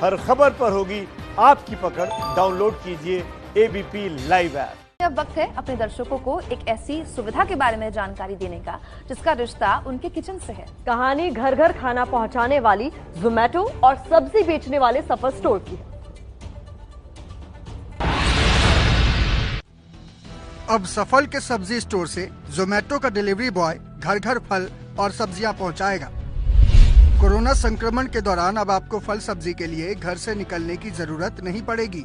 हर खबर पर होगी आपकी पकड़। डाउनलोड कीजिए एबीपी लाइव ऐप। अब वक्त है अपने दर्शकों को एक ऐसी सुविधा के बारे में जानकारी देने का जिसका रिश्ता उनके किचन से है। कहानी घर घर खाना पहुंचाने वाली जोमैटो और सब्जी बेचने वाले सफल स्टोर की है। अब सफल के सब्जी स्टोर से जोमैटो का डिलीवरी बॉय घर घर फल और सब्जियां पहुंचाएगा। कोरोना संक्रमण के दौरान अब आपको फल सब्जी के लिए घर से निकलने की जरूरत नहीं पड़ेगी।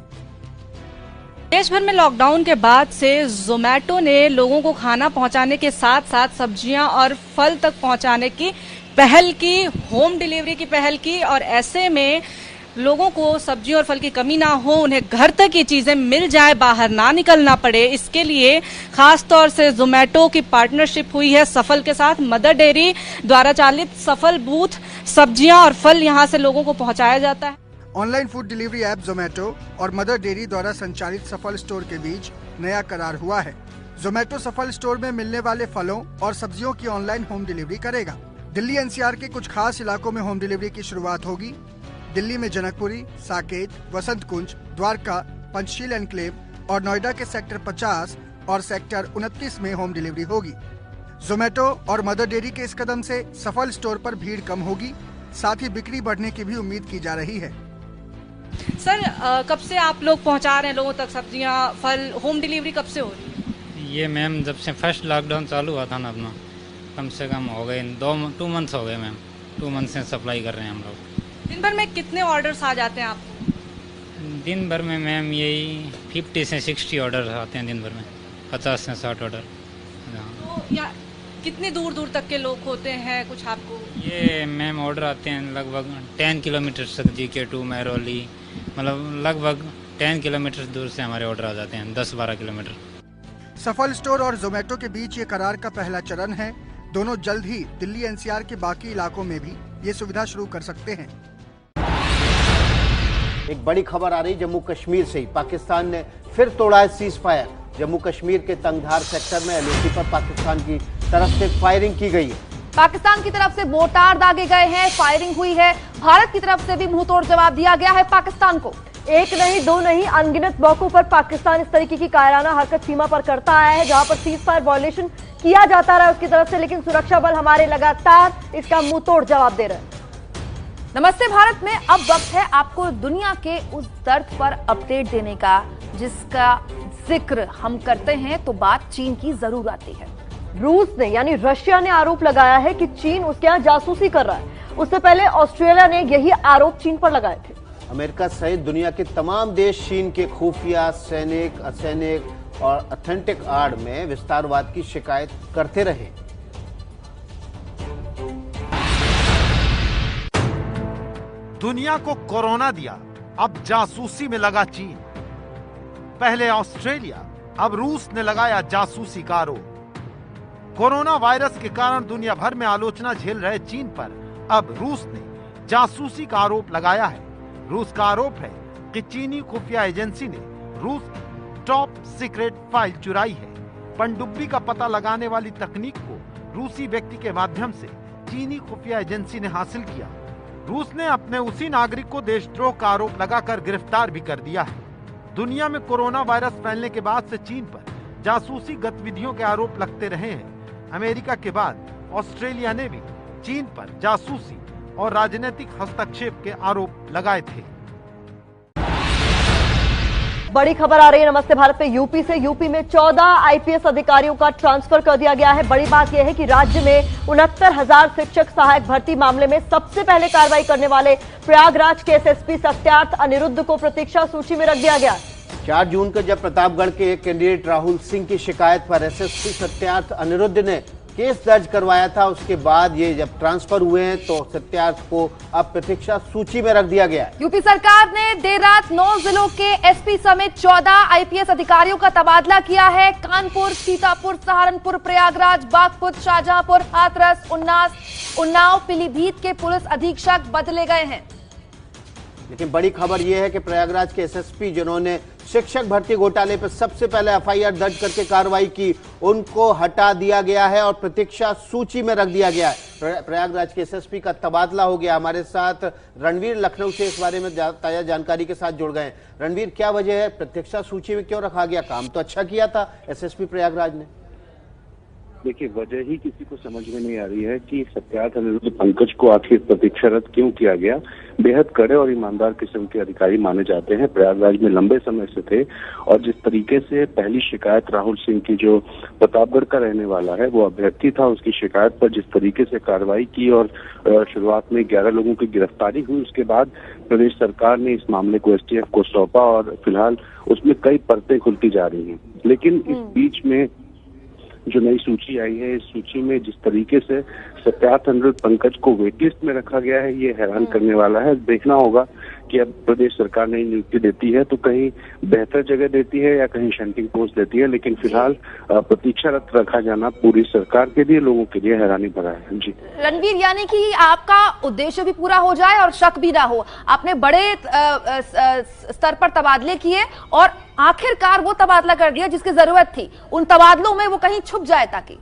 देश भर में लॉकडाउन के बाद से जोमैटो ने लोगों को खाना पहुंचाने के साथ साथ सब्जियां और फल तक पहुंचाने की पहल की, होम डिलीवरी की पहल की। और ऐसे में लोगों को सब्जी और फल की कमी ना हो, उन्हें घर तक ये चीजें मिल जाए, बाहर ना निकलना पड़े, इसके लिए खास तौर से जोमैटो की पार्टनरशिप हुई है सफल के साथ। मदर डेयरी द्वारा चालित सफल बूथ सब्जियां और फल यहां से लोगों को पहुंचाया जाता है। Online food delivery app Zomato और मदर डेयरी द्वारा संचालित सफल स्टोर के बीच नया करार हुआ है। जोमैटो सफल स्टोर में मिलने वाले फलों और सब्जियों की ऑनलाइन होम डिलीवरी करेगा। दिल्ली एनसीआर के कुछ खास इलाकों में होम डिलीवरी की शुरुआत होगी। दिल्ली में जनकपुरी, साकेत, वसंत कुंज, द्वारका, पंचशील एनक्लेव और नोएडा के सेक्टर 50 और सेक्टर 29 में होम डिलीवरी होगी। जोमैटो और मदर डेयरी के इस कदम से सफल स्टोर पर भीड़ कम होगी, साथ ही बिक्री बढ़ने की भी उम्मीद की जा रही है। सर, कब से आप लोग पहुंचा रहे हैं लोगों तक सब्जियां, फल? होम डिलीवरी कब से हो रही है? ये मैम जब से फर्स्ट लॉकडाउन चालू हुआ था ना अपना, कम से कम हो गए 2 मंथ्स हो गए मैम। 2 मंथ से सप्लाई कर रहे हैं हम लोग। दिन भर में कितने ऑर्डर्स आ जाते हैं आपको? दिन भर में मैम यही 50 से 60 ऑर्डर आते हैं दिन भर में, 50 से 60 ऑर्डर। तो या कितनी दूर दूर तक के लोग होते हैं कुछ आपको? ये मैम ऑर्डर आते हैं लगभग 10 किलोमीटर तक, GK2, महरौली, मतलब लगभग 10 किलोमीटर दूर से हमारे ऑर्डर आ जाते हैं, 10-12 किलोमीटर। सफल स्टोर और जोमैटो के बीच ये करार का पहला चरण है। दोनों जल्द ही दिल्ली एनसीआर के बाकी इलाकों में भी ये सुविधा शुरू कर सकते हैं। एक बड़ी खबर आ रही जम्मू कश्मीर से ही। पाकिस्तान ने फिर तोड़ा है सीज फायर। जम्मू कश्मीर के तंगधार सेक्टर में एलओसी पर पाकिस्तान की तरफ से फायरिंग की गई है। पाकिस्तान की तरफ से मोर्टार दागे गए हैं, फायरिंग हुई है। भारत की तरफ से भी मुंहतोड़ जवाब दिया गया है पाकिस्तान को। एक नहीं, दो नहीं, अनगिनत मौकों पर पाकिस्तान इस तरीके की कायराना हरकत सीमा पर करता आया है, जहां पर सीज फायर वायलेशन किया जाता रहा उसकी तरफ से, लेकिन सुरक्षा बल हमारे लगातार इसका मुंहतोड़ जवाब दे रहे हैं। नमस्ते भारत में अब वक्त है आपको दुनिया के उस दर्द पर अपडेट देने का जिसका जिक्र हम करते हैं तो बात चीन की जरूर आती है। रूस ने यानी रशिया ने आरोप लगाया है कि चीन उसके यहाँ जासूसी कर रहा है। उससे पहले ऑस्ट्रेलिया ने यही आरोप चीन पर लगाए थे। अमेरिका सहित दुनिया के तमाम देश चीन के खुफिया, सैनिक, असैनिक और ऑथेंटिक आड़ में विस्तारवाद की शिकायत करते रहे। दुनिया को कोरोना दिया, अब जासूसी में लगा चीन। पहले ऑस्ट्रेलिया, अब रूस ने लगाया जासूसी का आरोप। कोरोना वायरस के कारण दुनिया भर में आलोचना झेल रहे चीन पर अब रूस ने जासूसी का आरोप लगाया है। रूस का आरोप है कि चीनी खुफिया एजेंसी ने रूस की टॉप सीक्रेट फाइल चुराई है। पनडुब्बी का पता लगाने वाली तकनीक को रूसी व्यक्ति के माध्यम से चीनी खुफिया एजेंसी ने हासिल किया। रूस ने अपने उसी नागरिक को देशद्रोह का आरोप लगाकर गिरफ्तार भी कर दिया है। दुनिया में कोरोना वायरस फैलने के बाद से चीन पर जासूसी गतिविधियों के आरोप लगते रहे हैं। अमेरिका के बाद ऑस्ट्रेलिया ने भी चीन पर जासूसी और राजनीतिक हस्तक्षेप के आरोप लगाए थे। बड़ी खबर आ रही है नमस्ते भारत पे यूपी से। यूपी में 14 आईपीएस अधिकारियों का ट्रांसफर कर दिया गया है। बड़ी बात यह है कि राज्य में 69,000 शिक्षक सहायक भर्ती मामले में सबसे पहले कार्रवाई करने वाले प्रयागराज के एसएसपी सत्यार्थ अनिरुद्ध को प्रतीक्षा सूची में रख दिया गया। 4 जून को जब प्रतापगढ़ के एक कैंडिडेट राहुल सिंह की शिकायत पर एसएसपी सत्यार्थ अनिरुद्ध ने केस दर्ज करवाया था, उसके बाद ये जब ट्रांसफर हुए हैं तो सत्यार्थ को अब प्रतीक्षा सूची में रख दिया गया है। यूपी सरकार ने देर रात 9 जिलों के एसपी समेत 14 आईपीएस अधिकारियों का तबादला किया है। कानपुर, सीतापुर, सहारनपुर, प्रयागराज, बागपत, शाहजहांपुर, हाथरस, उन्नाव, पीलीभीत के पुलिस अधीक्षक बदले गए हैं। लेकिन बड़ी खबर यह है कि प्रयागराज के एसएसपी जिन्होंने शिक्षक भर्ती घोटाले पर सबसे पहले एफआईआर दर्ज करके कार्रवाई की, उनको हटा दिया गया है और प्रतीक्षा सूची में रख दिया गया है। प्रयागराज के एसएसपी का तबादला हो गया। हमारे साथ रणवीर लखनऊ से इस बारे में ताजा जानकारी के साथ जुड़ गए। रणवीर, क्या वजह है, प्रतीक्षा सूची में क्यों रखा गया? काम तो अच्छा किया था एसएसपी प्रयागराज ने। देखिए, वजह ही किसी को समझ में नहीं आ रही है कि सत्यार्थ अनिरुद्ध पंकज को आखिर प्रतीक्षारत क्यों किया गया। बेहद कड़े और ईमानदार किस्म के अधिकारी माने जाते हैं, प्रयागराज में लंबे समय से थे और जिस तरीके से पहली शिकायत राहुल सिंह की, जो प्रतापगढ़ का रहने वाला है, वो अभ्यर्थी था, उसकी शिकायत पर जिस तरीके से कार्रवाई की और शुरुआत में 11 लोगों की गिरफ्तारी हुई, उसके बाद प्रदेश सरकार ने इस मामले को एसटीएफ को सौंपा और फिलहाल उसमें कई परतें खुलती जा रही हैं। लेकिन इस बीच में जो नई सूची आई है, इस सूची में जिस तरीके से सत्यार्थ अनिरुद्ध पंकज को वेट लिस्ट में रखा गया है, ये हैरान करने वाला है। देखना होगा कि अब प्रदेश सरकार नई नियुक्ति देती है तो कहीं बेहतर जगह देती है या कहीं शंटिंग पोस्ट देती है, लेकिन फिलहाल प्रतीक्षारत रखा जाना पूरी सरकार के लिए, लोगों के लिए हैरानी भरा है। जी रणवीर, यानी कि आपका उद्देश्य भी पूरा हो जाए और शक भी ना हो। आपने बड़े स्तर पर तबादले किए और आखिरकार वो तबादला कर दिया जिसकी जरूरत थी। उन तबादलों में वो कहीं छुप जाए ताकि।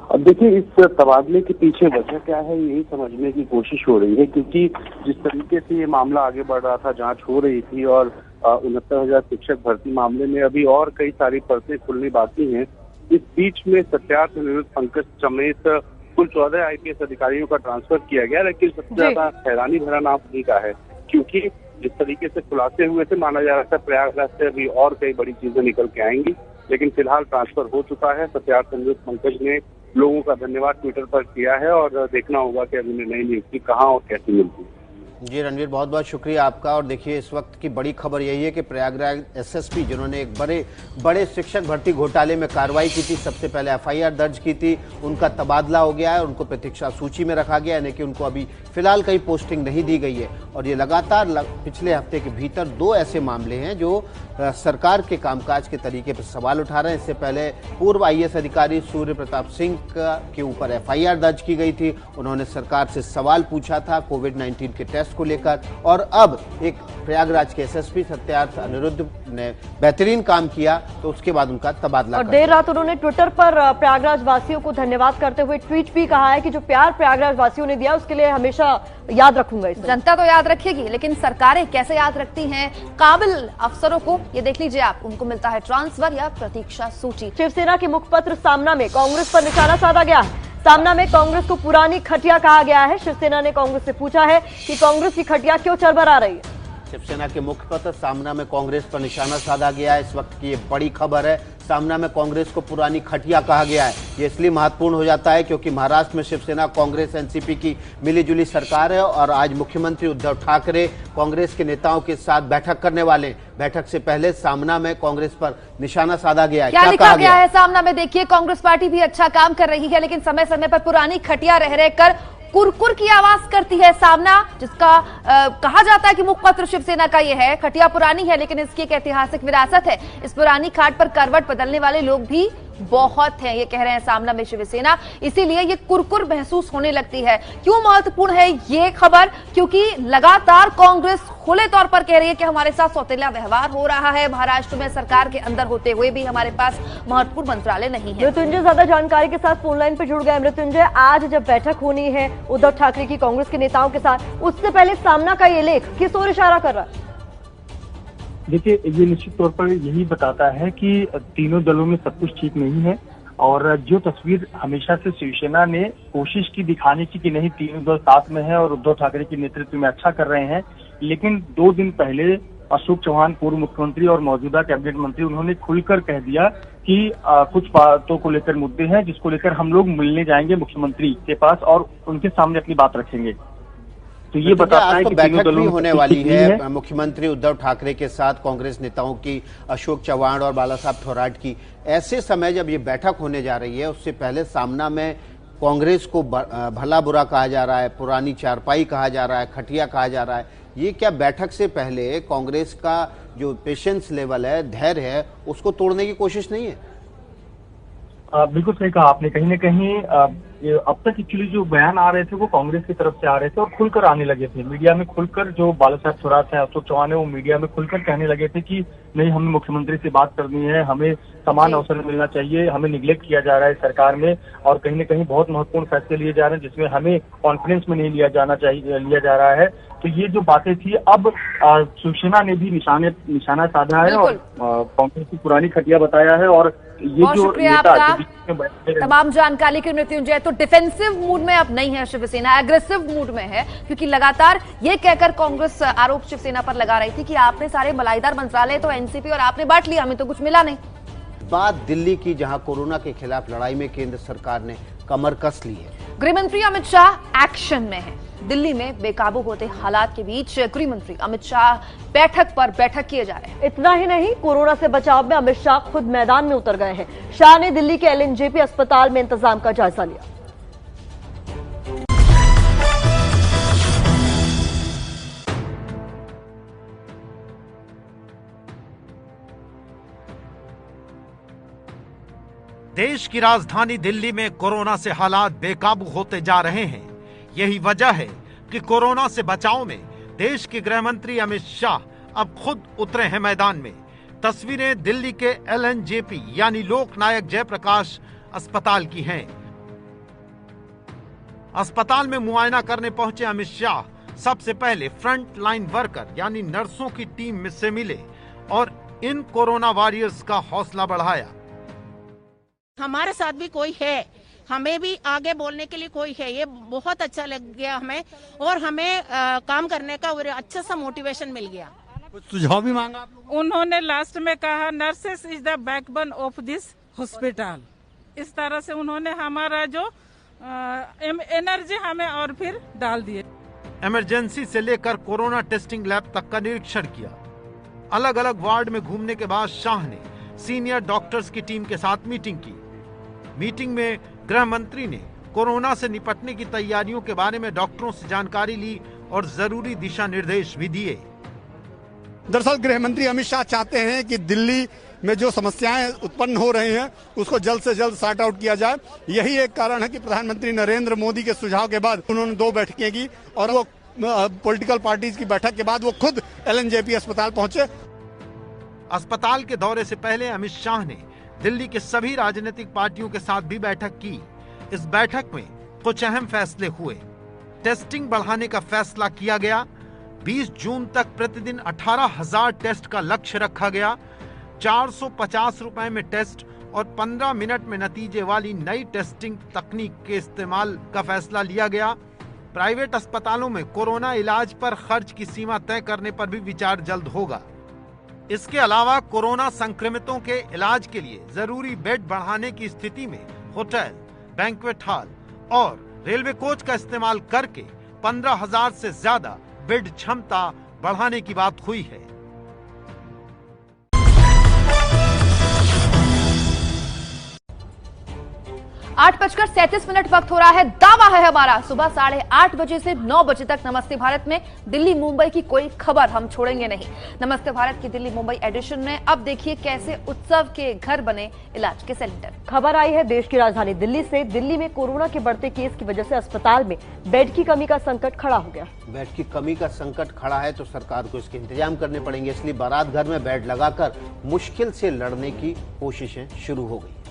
अब देखिए, इस तबादले के पीछे वजह क्या है, यही समझने की कोशिश हो रही है, क्योंकि जिस तरीके से ये मामला आगे बढ़ रहा था, जांच हो रही थी और 69,000 शिक्षक भर्ती मामले में अभी और कई सारी परतें खुलनी बाकी हैं। इस बीच में सत्यार्थ अनिरुद्ध पंकज समेत कुल 14 आईपीएस अधिकारियों का ट्रांसफर किया गया। लेकिन सबसे ज्यादा हैरानी भरा नाम उन्हीं का है, क्योंकि जिस तरीके से खुलासे हुए थे, माना जा रहा था प्रयागराज से अभी और कई बड़ी चीजें निकल के आएंगी, लेकिन फिलहाल ट्रांसफर हो चुका है। सत्यार्थ अनिरुद्ध पंकज ने लोगों का धन्यवाद ट्विटर पर किया है और देखना होगा कि अभी नई नियुक्ति कहाँ और कैसे मिलती है। जी रणवीर, बहुत बहुत शुक्रिया आपका। और देखिए, इस वक्त की बड़ी खबर यही है कि प्रयागराज एसएसपी जिन्होंने एक बड़े शिक्षक भर्ती घोटाले में कार्रवाई की थी, सबसे पहले एफआईआर दर्ज की थी, उनका तबादला हो गया है, उनको प्रतीक्षा सूची में रखा गया है, यानी कि उनको अभी फिलहाल कहीं पोस्टिंग नहीं दी गई है। और ये लगातार पिछले हफ्ते के भीतर 2 ऐसे मामले हैं जो सरकार के कामकाज के तरीके पर सवाल उठा रहे हैं। इससे पहले पूर्व आईएएस अधिकारी सूर्य प्रताप सिंह के ऊपर एफआईआर दर्ज की गई थी, उन्होंने सरकार से सवाल पूछा था कोविड-19 के टेस्ट को लेकर। और अब एक प्रयागराज के एसएसपी सत्यार्थ अनिरुद्ध ने बेहतरीन काम किया, तो उसके बाद उनका तबादला। और देर रात उन्होंने ट्विटर पर प्रयागराज वासियों को धन्यवाद करते हुए ट्वीट भी कहा है कि जो प्यार प्रयागराज वासियों ने दिया उसके लिए हमेशा याद रखूंगा। जनता तो याद रखेगी, लेकिन सरकारें कैसे याद रखती हैं काबिल अफसरों को, ये देख लीजिए आप। उनको मिलता है ट्रांसफर या प्रतीक्षा सूची। शिवसेना के मुखपत्र सामना में कांग्रेस पर निशाना साधा गया है। सामना में कांग्रेस को पुरानी खटिया कहा गया है। शिवसेना ने कांग्रेस से पूछा है कि कांग्रेस की खटिया क्यों चरमरा रही है। शिवसेना के मुखपत्र सामना में कांग्रेस पर निशाना साधा गया है। इस वक्त की ये बड़ी खबर है। सामना में कांग्रेस को पुरानी खटिया कहा गया है। ये इसलिए महत्वपूर्ण हो जाता है क्योंकि महाराष्ट्र में शिवसेना कांग्रेस एनसीपी की मिलीजुली सरकार है और आज मुख्यमंत्री उद्धव ठाकरे कांग्रेस के नेताओं के साथ बैठक करने वाले हैं। बैठक से पहले सामना में कांग्रेस पर निशाना साधा गया है। क्या लिखा गया है सामना में? देखिए, कांग्रेस पार्टी भी अच्छा काम कर रही है, लेकिन समय समय पर पुरानी खटिया रह रहकर कुरकुर की आवाज करती है सामना, जिसका कहा जाता है कि मुखपत्र शिवसेना का ये है। खटिया पुरानी है, लेकिन इसकी एक ऐतिहासिक विरासत है। इस पुरानी खाट पर करवट बदलने वाले लोग भी बहुत हैं, ये कह रहे हैं सामना में शिवसेना, इसीलिए ये कुरकुर महसूस होने लगती है। क्यों महत्वपूर्ण है ये खबर? क्योंकि लगातार कांग्रेस खुले तौर पर कह रही है कि हमारे साथ सौतेला व्यवहार हो रहा है। महाराष्ट्र में सरकार के अंदर होते हुए भी हमारे पास महत्वपूर्ण मंत्रालय नहीं है। मृत्युंजय ज्यादा जानकारी के साथ फोन लाइन पर जुड़ गए। मृत्युंजय, आज जब बैठक होनी है उद्धव ठाकरे की कांग्रेस के नेताओं के साथ, उससे पहले सामना का ये लेख किस ओर इशारा कर रहा है? देखिए, ये निश्चित तौर पर यही बताता है कि तीनों दलों में सब कुछ ठीक नहीं है और जो तस्वीर हमेशा से शिवसेना ने कोशिश की दिखाने की कि नहीं तीनों दल साथ में है और उद्धव ठाकरे के नेतृत्व में अच्छा कर रहे हैं, लेकिन 2 दिन पहले अशोक चौहान पूर्व मुख्यमंत्री और मौजूदा कैबिनेट मंत्री उन्होंने खुलकर कह दिया कि कुछ बातों को लेकर मुद्दे हैं जिसको लेकर हम लोग मिलने जाएंगे मुख्यमंत्री के पास और उनके सामने अपनी बात रखेंगे। तो ये बताता है कि बैठक भी होने वाली है मुख्यमंत्री उद्धव ठाकरे के साथ कांग्रेस नेताओं की, अशोक चव्हाण और बाला साहब थोराट की। ऐसे समय जब ये बैठक होने जा रही है, उससे पहले सामना में कांग्रेस को भला बुरा कहा जा रहा है, पुरानी चारपाई कहा जा रहा है, खटिया कहा जा रहा है। ये क्या बैठक से पहले कांग्रेस का जो पेशेंस लेवल है, धैर्य है, उसको तोड़ने की कोशिश नहीं है? बिल्कुल सही कहा आपने। कहीं न कहीं अब तक एक्चुअली जो बयान आ रहे थे वो कांग्रेस की तरफ से आ रहे थे और खुलकर आने लगे थे मीडिया में। खुलकर जो बाला साहब थोराट है, अशोक चौहान है, वो मीडिया में खुलकर कहने लगे थे कि नहीं, हमें मुख्यमंत्री से बात करनी है, हमें समान अवसर मिलना चाहिए, हमें निगलेक्ट किया जा रहा है सरकार में और कहीं न कहीं बहुत महत्वपूर्ण फैसले लिए जा रहे हैं जिसमें हमें कॉन्फ्रेंस में नहीं लिया जा रहा है। तो ये जो बातें थी, अब शिवसेना ने भी निशाना साधा है और कांग्रेस की पुरानी खटिया बताया है। और ये जो शुक्रिया आपका तमाम जानकारी के मृत्युंजय। तो डिफेंसिव मूड में अब नहीं है शिवसेना, एग्रेसिव मूड में है, क्योंकि लगातार ये कहकर कांग्रेस आरोप शिवसेना पर लगा रही थी कि आपने सारे मलाईदार मंत्रालय तो एनसीपी और आपने बांट लिया, हमें तो कुछ मिला नहीं। बात दिल्ली की, जहां कोरोना के खिलाफ लड़ाई में केंद्र सरकार ने कमर कस ली है। गृहमंत्री अमित शाह एक्शन में है। दिल्ली में बेकाबू होते हालात के बीच गृहमंत्री अमित शाह बैठक पर बैठक किए जा रहे हैं। इतना ही नहीं, कोरोना से बचाव में अमित शाह खुद मैदान में उतर गए हैं। शाह ने दिल्ली के एलएनजेपी अस्पताल में इंतजाम का जायजा लिया। देश की राजधानी दिल्ली में कोरोना से हालात बेकाबू होते जा रहे हैं। यही वजह है कि कोरोना से बचाव में देश के गृह मंत्री अमित शाह अब खुद उतरे हैं मैदान में। तस्वीरें दिल्ली के एलएनजेपी यानी लोकनायक जयप्रकाश अस्पताल की हैं। अस्पताल में मुआयना करने पहुंचे अमित शाह सबसे पहले फ्रंट लाइन वर्कर यानी नर्सों की टीम से मिले और इन कोरोना वॉरियर्स का हौसला बढ़ाया। हमारे साथ भी कोई है, हमें भी आगे बोलने के लिए कोई है, ये बहुत अच्छा लग गया हमें और हमें काम करने का अच्छा सा मोटिवेशन मिल गया। कुछ सुझाव भी मांगा आप लोगों? उन्होंने लास्ट में कहा nurses is the backbone of this hospital. इस तरह से उन्होंने हमारा जो एनर्जी हमें और फिर डाल दिए। इमरजेंसी से लेकर कोरोना टेस्टिंग लैब तक का निरीक्षण किया। अलग अलग वार्ड में घूमने के बाद शाह ने सीनियर डॉक्टर्स की टीम के साथ मीटिंग की। मीटिंग में गृह मंत्री ने कोरोना से निपटने की तैयारियों के बारे में डॉक्टरों से जानकारी ली और जरूरी दिशा निर्देश भी दिए। दरअसल गृह मंत्री अमित शाह चाहते हैं कि दिल्ली में जो समस्याएं उत्पन्न हो रही हैं उसको जल्द से जल्द सॉर्ट आउट किया जाए। यही एक कारण है कि प्रधानमंत्री नरेंद्र मोदी के सुझाव के बाद उन्होंने 2 बैठकें की और वो पॉलिटिकल पार्टीज की बैठक के बाद वो खुद एलएनजेपी अस्पताल पहुंचे। अस्पताल के दौरे से पहले अमित शाह ने दिल्ली के सभी राजनीतिक पार्टियों के साथ भी बैठक की। इस बैठक में कुछ अहम फैसले हुए। टेस्टिंग बढ़ाने का फैसला किया गया। 20 जून तक प्रतिदिन 18,000 टेस्ट का लक्ष्य रखा गया। 450 रुपए में टेस्ट और 15 मिनट में नतीजे वाली नई टेस्टिंग तकनीक के इस्तेमाल का फैसला लिया गया। प्राइवेट अस्पतालों में कोरोना इलाज पर खर्च की सीमा तय करने पर भी विचार जल्द होगा। इसके अलावा कोरोना संक्रमितों के इलाज के लिए जरूरी बेड बढ़ाने की स्थिति में होटल, बैंक्वेट हॉल और रेलवे कोच का इस्तेमाल करके 15,000 से ज्यादा बेड क्षमता बढ़ाने की बात हुई है। 8:37 वक्त हो रहा है। दावा है हमारा सुबह 8:30 बजे से 9 बजे तक नमस्ते भारत में दिल्ली मुंबई की कोई खबर हम छोड़ेंगे नहीं। नमस्ते भारत की दिल्ली मुंबई एडिशन में अब देखिए कैसे उत्सव के घर बने इलाज के सेंटर। खबर आई है देश की राजधानी दिल्ली से। दिल्ली में कोरोना के बढ़ते केस की वजह से अस्पताल में बेड की कमी का संकट खड़ा हो गया। बेड की कमी का संकट खड़ा है तो सरकार को इसके इंतजाम करने पड़ेंगे, इसलिए बारात घर में बेड लगाकर मुश्किल से लड़ने की कोशिशें शुरू हो गई।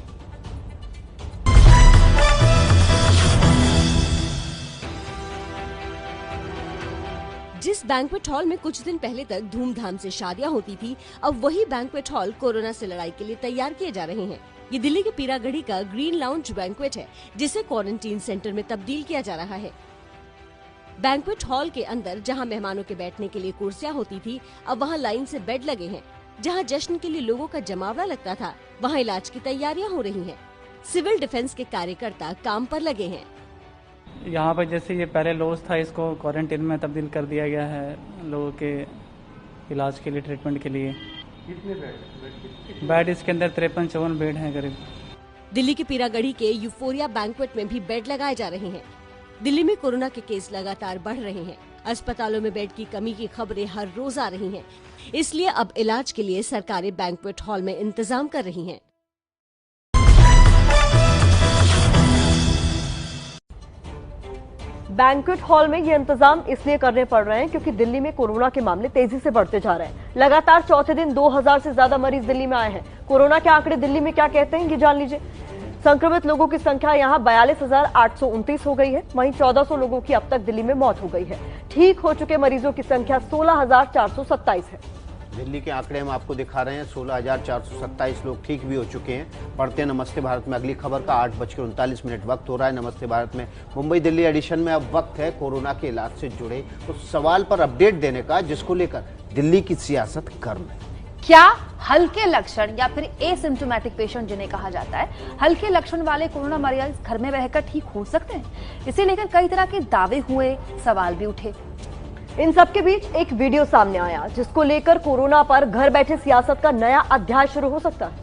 जिस बैंक्वेट हॉल में कुछ दिन पहले तक धूमधाम से शादियां होती थी, अब वही बैंक्वेट हॉल कोरोना से लड़ाई के लिए तैयार किए जा रहे हैं। ये दिल्ली के पीरागढ़ी का ग्रीन लाउंज बैंक्वेट है, जिसे क्वारंटीन सेंटर में तब्दील किया जा रहा है। बैंक्वेट हॉल के अंदर जहां मेहमानों के बैठने के लिए कुर्सियां होती थी, अब वहां लाइन से बेड लगे हैं। जहां जश्न के लिए लोगों का जमावड़ा लगता था, वहां इलाज की तैयारियां हो रही हैं। सिविल डिफेंस के कार्यकर्ता काम पर लगे हैं। यहाँ पर जैसे ये पहले लॉज था, इसको क्वारंटीन में तब्दील कर दिया गया है लोगों के इलाज के लिए, ट्रीटमेंट के लिए। कितने बेड इसके अंदर 53-54 बेड हैं करीब। दिल्ली की पीरागढ़ी के यूफोरिया बैंक्वेट में भी बेड लगाए जा रहे हैं। दिल्ली में कोरोना के केस लगातार बढ़ रहे हैं। अस्पतालों में बेड की कमी की खबरें हर रोज आ रही हैं। इसलिए अब इलाज के लिए सरकारें बैंक्वेट हॉल में इंतजाम कर रही हैं। बैंक्वेट हॉल में ये इंतजाम इसलिए करने पड़ रहे हैं क्योंकि दिल्ली में कोरोना के मामले तेजी से बढ़ते जा रहे हैं। लगातार चौथे दिन 2000 से ज्यादा मरीज दिल्ली में आए हैं। कोरोना के आंकड़े दिल्ली में क्या कहते हैं ये जान लीजिए। संक्रमित लोगों की संख्या यहां 42,829 हो गई है। वहीं 1400 लोगों की अब तक दिल्ली में मौत हो गई है। ठीक हो चुके मरीजों की संख्या 16,427 है। दिल्ली के आंकड़े हम आपको दिखा रहे हैं। 16,427 लोग ठीक भी हो चुके हैं। पढ़ते हैं नमस्ते भारत में अगली खबर का। 8:39 वक्त हो रहा है। नमस्ते भारत में मुंबई दिल्ली एडिशन में अब वक्त है कोरोना के इलाज से जुड़े उस सवाल पर अपडेट देने का जिसको लेकर दिल्ली की सियासत गर्म है। क्या हल्के लक्षण या फिर एसिम्प्टोमेटिक पेशेंट जिन्हें कहा जाता है, हल्के लक्षण वाले कोरोना मरीज घर में रहकर ठीक हो सकते हैं? इसे लेकर कई तरह के दावे हुए, सवाल भी उठे। इन सबके बीच एक वीडियो सामने आया जिसको लेकर कोरोना पर घर बैठे सियासत का नया अध्याय शुरू हो सकता है।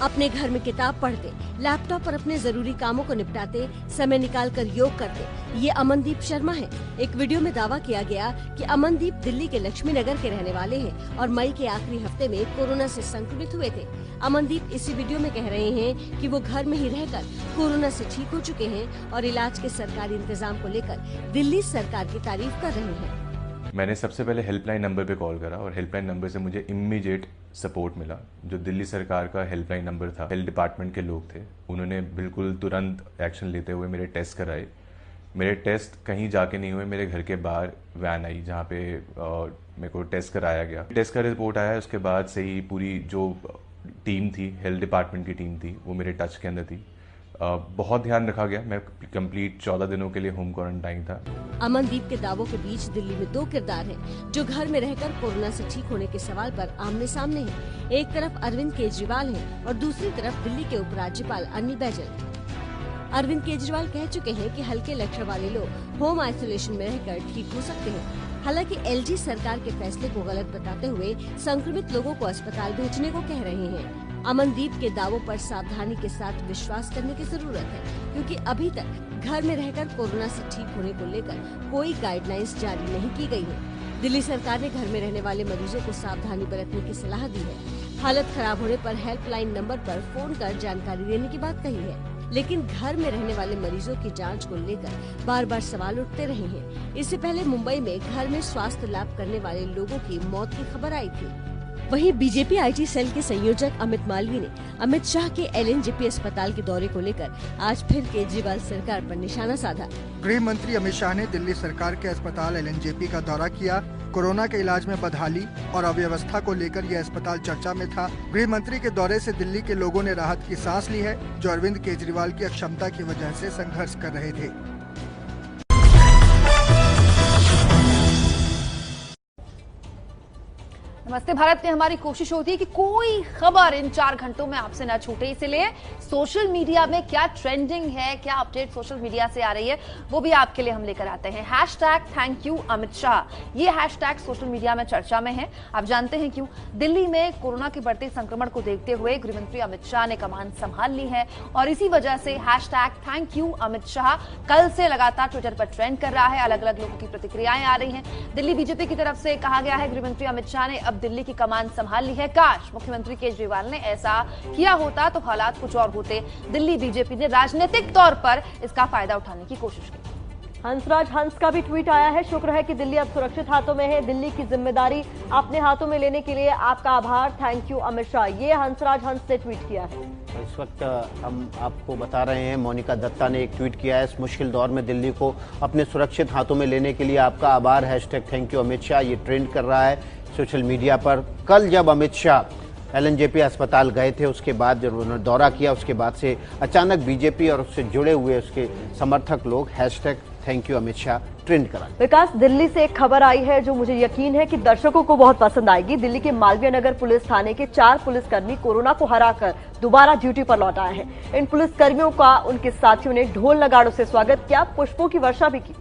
अपने घर में किताब पढ़ते, लैपटॉप पर अपने जरूरी कामों को निपटाते, समय निकालकर योग करते, ये अमनदीप शर्मा है। एक वीडियो में दावा किया गया कि अमनदीप दिल्ली के लक्ष्मी नगर के रहने वाले हैं और मई के आखिरी हफ्ते में कोरोना से संक्रमित हुए थे। अमनदीप इसी वीडियो में कह रहे हैं कि वो घर में ही रहकर कोरोना से ठीक हो चुके हैं और इलाज के सरकारी इंतजाम को लेकर दिल्ली सरकार की तारीफ कर रहे हैं। मैंने सबसे पहले हेल्पलाइन नंबर पे कॉल करा और हेल्पलाइन नंबर से मुझे इमीडिएट सपोर्ट मिला। जो दिल्ली सरकार का हेल्पलाइन नंबर था, हेल्थ डिपार्टमेंट के लोग थे, उन्होंने बिल्कुल तुरंत एक्शन लेते हुए मेरे टेस्ट कराए। मेरे टेस्ट कहीं जाके नहीं हुए, मेरे घर के बाहर वैन आई जहाँ पे मेरे को टेस्ट कराया गया। टेस्ट का रिपोर्ट आया, उसके बाद से ही पूरी जो टीम थी, हेल्थ डिपार्टमेंट की टीम थी, वो मेरे टच के अंदर थी। बहुत ध्यान रखा गया। मैं कंप्लीट 14 दिनों के लिए होम क्वारंटाइन था। अमनदीप के दावों के बीच दिल्ली में दो किरदार हैं जो घर में रहकर कोरोना से ठीक होने के सवाल पर आमने सामने हैं। एक तरफ अरविंद केजरीवाल हैं और दूसरी तरफ दिल्ली के उपराज्यपाल अनिल बैजल। अरविंद केजरीवाल कह चुके हैं कि हल्के लक्षण वाले लोग होम आइसोलेशन में रहकर ठीक हो सकते हैं। हालांकि एलजी सरकार के फैसले को गलत बताते हुए संक्रमित लोगों को अस्पताल भेजने को कह रहे हैं। अमनदीप के दावों पर सावधानी के साथ विश्वास करने की जरूरत है क्योंकि अभी तक घर में रहकर कोरोना से ठीक होने को लेकर कोई गाइडलाइंस जारी नहीं की गई है। दिल्ली सरकार ने घर में रहने वाले मरीजों को सावधानी बरतने की सलाह दी है। हालत खराब होने पर हेल्पलाइन नंबर पर फोन कर जानकारी देने की बात कही है, लेकिन घर में रहने वाले मरीजों की जांच को लेकर बार बार सवाल उठते रहे हैं। इससे पहले मुंबई में घर में स्वास्थ्य लाभ करने वाले लोगों की मौत की खबर आई थी। वहीं बीजेपी आईटी सेल के संयोजक अमित मालवीय ने अमित शाह के एलएनजेपी अस्पताल के दौरे को लेकर आज फिर केजरीवाल सरकार पर निशाना साधा। गृह मंत्री अमित शाह ने दिल्ली सरकार के अस्पताल एलएनजेपी का दौरा किया। कोरोना के इलाज में बदहाली और अव्यवस्था को लेकर यह अस्पताल चर्चा में था। गृह मंत्री के दौरे से दिल्ली के लोगों ने राहत की सांस ली है, जो अरविंद केजरीवाल की अक्षमता की वजह से संघर्ष कर रहे थे। नमस्ते भारत में हमारी कोशिश होती है कि कोई खबर इन 4 घंटों में आपसे ना छूटे, इसलिए सोशल मीडिया में क्या ट्रेंडिंग है, क्या अपडेट सोशल मीडिया से आ रही है, वो भी आपके लिए हम लेकर आते हैं। #थैंक यू अमित शाह, ये हैशटैग सोशल मीडिया में चर्चा में है। आप जानते हैं क्यों? दिल्ली में कोरोना के बढ़ते संक्रमण को देखते हुए गृहमंत्री अमित शाह ने कमान संभाल ली है और इसी वजह से #थैंक यू अमित शाह कल से लगातार ट्विटर पर ट्रेंड कर रहा है। अलग अलग लोगों की प्रतिक्रियाएं आ रही हैं। दिल्ली बीजेपी की तरफ से कहा गया है गृहमंत्री अमित शाह ने अब दिल्ली की कमान संभाल ली है। काश मुख्यमंत्री केजरीवाल ने ऐसा किया होता तो हालात कुछ और होते। दिल्ली बीजेपी ने राजनीतिक तौर पर इसका फायदा उठाने की कोशिश की। हंसराज हंस का भी ट्वीट आया है। शुक्र है कि दिल्ली अब सुरक्षित हाथों में है। दिल्ली की जिम्मेदारी अपने हाथों में लेने के लिए आपका आभार। थैंक यू अमित शाह, ये हंसराज हंस ने ट्वीट किया है। इस वक्त हम आपको बता रहे हैं मोनिका दत्ता ने एक ट्वीट किया है। इस मुश्किल दौर में दिल्ली को अपने सुरक्षित हाथों में लेने के लिए आपका आभार। #थैंक यू अमित शाह, ये ट्रेंड कर रहा है सोशल मीडिया पर। कल जब अमित शाह एलएनजेपी अस्पताल गए थे, उसके बाद जब उन्होंने दौरा किया, उसके बाद से अचानक बीजेपी और उससे जुड़े हुए उसके समर्थक लोग #thank you Amit Shah trend करा। विकास, दिल्ली से एक खबर आई है जो मुझे यकीन है कि दर्शकों को बहुत पसंद आएगी। दिल्ली के मालवीय नगर पुलिस थाने के 4 पुलिसकर्मी कोरोना को हराकर दोबारा ड्यूटी पर लौट आए हैं। इन पुलिसकर्मियों का उनके साथियों ने ढोल नगाड़ों से स्वागत किया, पुष्पों की वर्षा भी की।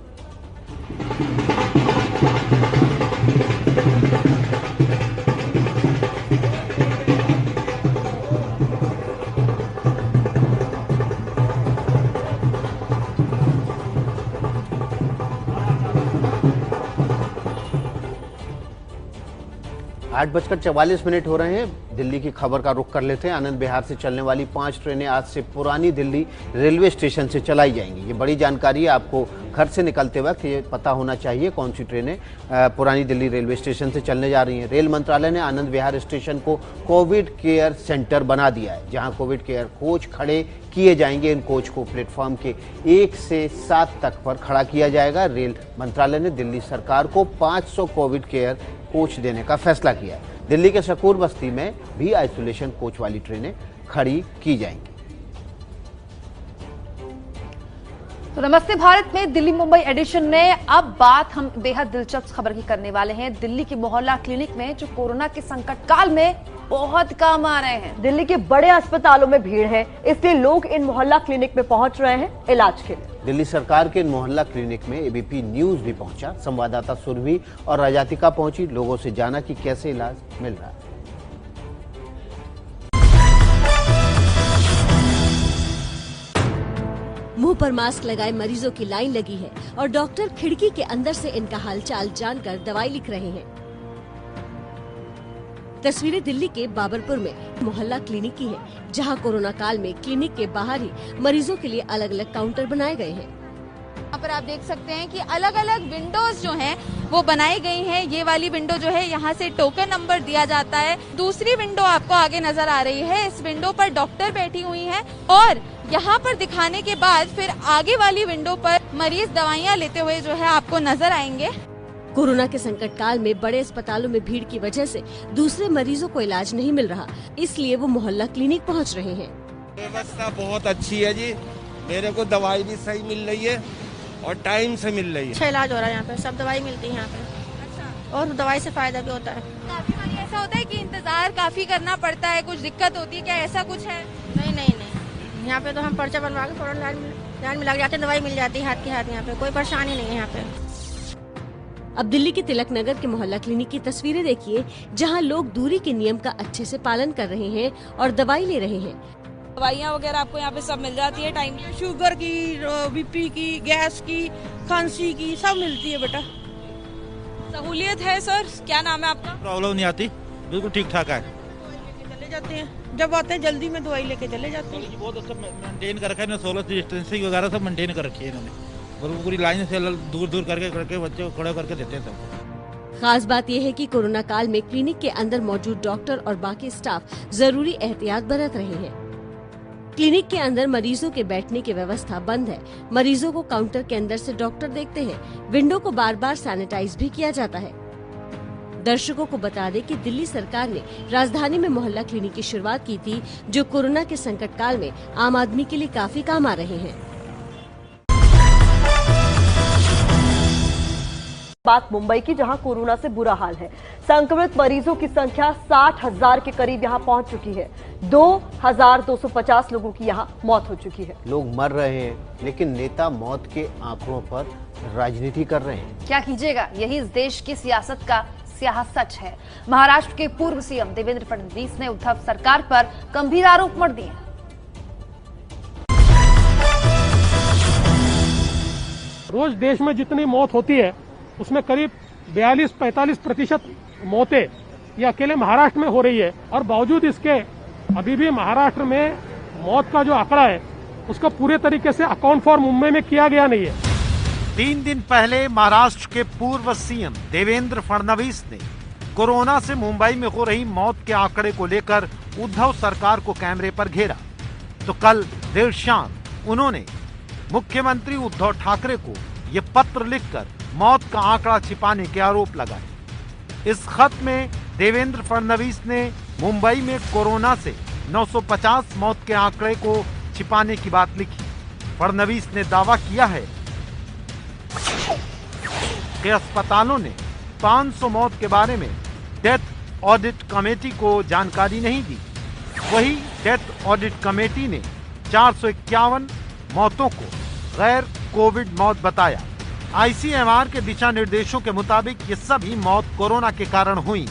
8:44 हो रहे हैं। दिल्ली की खबर का रुख कर लेते हैं। आनंद विहार से चलने वाली 5 ट्रेनें आज से पुरानी दिल्ली रेलवे स्टेशन से चलाई जाएंगी। ये बड़ी जानकारी है, आपको घर से निकलते वक्त ये पता होना चाहिए कौन सी ट्रेनें पुरानी दिल्ली रेलवे स्टेशन से चलने जा रही हैं। रेल मंत्रालय ने आनंद विहार स्टेशन को कोविड केयर सेंटर बना दिया है, जहां कोविड केयर कोच खड़े किए जाएंगे। इन कोच को प्लेटफॉर्म के 1 से 7 तक पर खड़ा किया जाएगा। रेल मंत्रालय ने दिल्ली सरकार को 500 कोविड केयर कोच देने का फैसला किया है। दिल्ली के शकूर बस्ती में भी आइसोलेशन कोच वाली ट्रेनें खड़ी की जाएंगी। तो नमस्ते भारत में दिल्ली मुंबई एडिशन में अब बात हम बेहद दिलचस्प खबर की करने वाले हैं। दिल्ली के मोहल्ला क्लिनिक में जो कोरोना के संकट काल में बहुत काम आ रहे हैं। दिल्ली के बड़े अस्पतालों में भीड़ है, इसलिए लोग इन मोहल्ला क्लिनिक में पहुंच रहे हैं इलाज के लिए। दिल्ली सरकार के इन मोहल्ला क्लिनिक में एबीपी न्यूज भी पहुंचा। संवाददाता सुरभि और राजातिका पहुंची, लोगों से जाना कि कैसे इलाज मिल रहा है। मुंह पर मास्क लगाए मरीजों की लाइन लगी है और डॉक्टर खिड़की के अंदर से इनका हालचाल जानकर दवाई लिख रहे हैं। तस्वीरें दिल्ली के बाबरपुर में मोहल्ला क्लिनिक की है, जहां कोरोना काल में क्लिनिक के बाहर ही मरीजों के लिए अलग अलग काउंटर बनाए गए हैं। यहाँ पर आप देख सकते हैं कि अलग अलग विंडोज जो हैं वो बनाई गई हैं। ये वाली विंडो जो है यहाँ से टोकन नंबर दिया जाता है। दूसरी विंडो आपको आगे नजर आ रही है, इस विंडो पर डॉक्टर बैठी हुई हैं और यहाँ पर दिखाने के बाद फिर आगे वाली विंडो पर मरीज दवाइयाँ लेते हुए जो है आपको नजर आएंगे। कोरोना के संकट काल में बड़े अस्पतालों में भीड़ की वजह से दूसरे मरीजों को इलाज नहीं मिल रहा, इसलिए वो मोहल्ला क्लिनिक पहुंच रहे हैं। व्यवस्था बहुत अच्छी है जी, मेरे को दवाई भी सही मिल रही है और टाइम से मिल रही है। अच्छा इलाज हो रहा है यहाँ पे, सब दवाई मिलती है यहाँ पे। अच्छा। और दवाई से फायदा भी होता है। काफी बार ऐसा होता है कि इंतजार काफी करना पड़ता है, कुछ दिक्कत होती है, क्या ऐसा कुछ है? नहीं नहीं नहीं, यहाँ पे तो हम पर्चा बनवा के फौरन लाइन में लग जाते हैं, दवाई मिल जाती है हाथ के हाथ। यहाँ पे कोई परेशानी नहीं है यहाँ पे। अब दिल्ली के तिलक नगर के मोहल्ला क्लिनिक की तस्वीरें देखिए, जहां लोग दूरी के नियम का अच्छे से पालन कर रहे हैं और दवाई ले रहे हैं। दवाइयाँ वगैरह आपको यहाँ पे सब मिल जाती है टाइम। शुगर की, बीपी की, गैस की, खांसी की, सब मिलती है बेटा। सहूलियत है सर। क्या नाम है आपका? प्रॉब्लम नहीं आती, बिल्कुल ठीक ठाक है। चले जाते हैं, जब आते हैं जल्दी में दवाई लेके चले जाते हैं। बहुत अच्छा मेंटेन कर रखा है, सोशल डिस्टेंसिंग वगैरह सब मेंटेन कर रखी है इन्होंने। पूरी लाइन से दूर दूर करके बच्चे को खड़े करके देते हैं सब। खास बात यह है कि कोरोना काल में क्लिनिक के अंदर मौजूद डॉक्टर और बाकी स्टाफ जरूरी एहतियात बरत रहे हैं। क्लिनिक के अंदर मरीजों के बैठने की व्यवस्था बंद है। मरीजों को काउंटर के अंदर से डॉक्टर देखते हैं। विंडो को बार बार सैनिटाइज भी किया जाता है। दर्शकों को बता दें कि दिल्ली सरकार ने राजधानी में मोहल्ला क्लिनिक की शुरुआत की थी, जो कोरोना के संकट काल में आम आदमी के लिए काफी काम आ रहे हैं। बात मुंबई की, जहां कोरोना से बुरा हाल है। संक्रमित मरीजों की संख्या 60,000 के करीब यहां पहुंच चुकी है। 2,250 लोगों की यहां मौत हो चुकी है। लोग मर रहे हैं, लेकिन नेता मौत के आंकड़ों पर राजनीति कर रहे हैं। क्या कीजिएगा, यही इस देश की सियासत का स्याह सच है। महाराष्ट्र के पूर्व सीएम देवेंद्र फडणवीस ने उद्धव सरकार पर गंभीर आरोप मढ़ दिए। रोज देश में जितनी मौत होती है उसमें करीब 42-45% मौतें ये अकेले महाराष्ट्र में हो रही है, और बावजूद इसके अभी भी महाराष्ट्र में मौत का जो आंकड़ा है उसको पूरे तरीके से अकाउंट फॉर मुंबई में किया गया नहीं है। 3 दिन पहले महाराष्ट्र के पूर्व सीएम देवेंद्र फडणवीस ने कोरोना से मुंबई में हो रही मौत के आंकड़े को लेकर उद्धव सरकार को कैमरे पर घेरा। तो कल देर शाम उन्होंने मुख्यमंत्री उद्धव ठाकरे को ये पत्र लिखकर मौत का आंकड़ा छिपाने के आरोप लगाए। इस खत में देवेंद्र फडणवीस ने मुंबई में कोरोना से 950 मौत के आंकड़े को छिपाने की बात लिखी। फडणवीस ने दावा किया है कि अस्पतालों ने 500 मौत के बारे में डेथ ऑडिट कमेटी को जानकारी नहीं दी। वही डेथ ऑडिट कमेटी ने 451 मौतों को गैर कोविड मौत बताया। आईसीएमआर के दिशा निर्देशों के मुताबिक ये सभी मौत कोरोना के कारण हुई।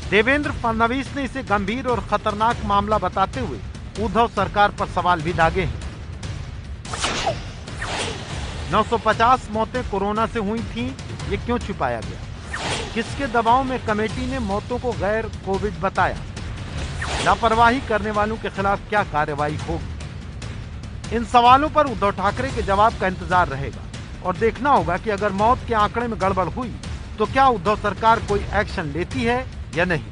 देवेंद्र फडणवीस ने इसे गंभीर और खतरनाक मामला बताते हुए उद्धव सरकार पर सवाल भी दागे हैं। 950 मौतें कोरोना से हुई थीं, ये क्यों छुपाया गया? किसके दबाव में कमेटी ने मौतों को गैर कोविड बताया? लापरवाही करने वालों के खिलाफ क्या कार्रवाई होगी? इन सवालों पर उद्धव ठाकरे के जवाब का इंतजार रहेगा और देखना होगा कि अगर मौत के आंकड़े में गड़बड़ हुई तो क्या उद्धव सरकार कोई एक्शन लेती है या नहीं।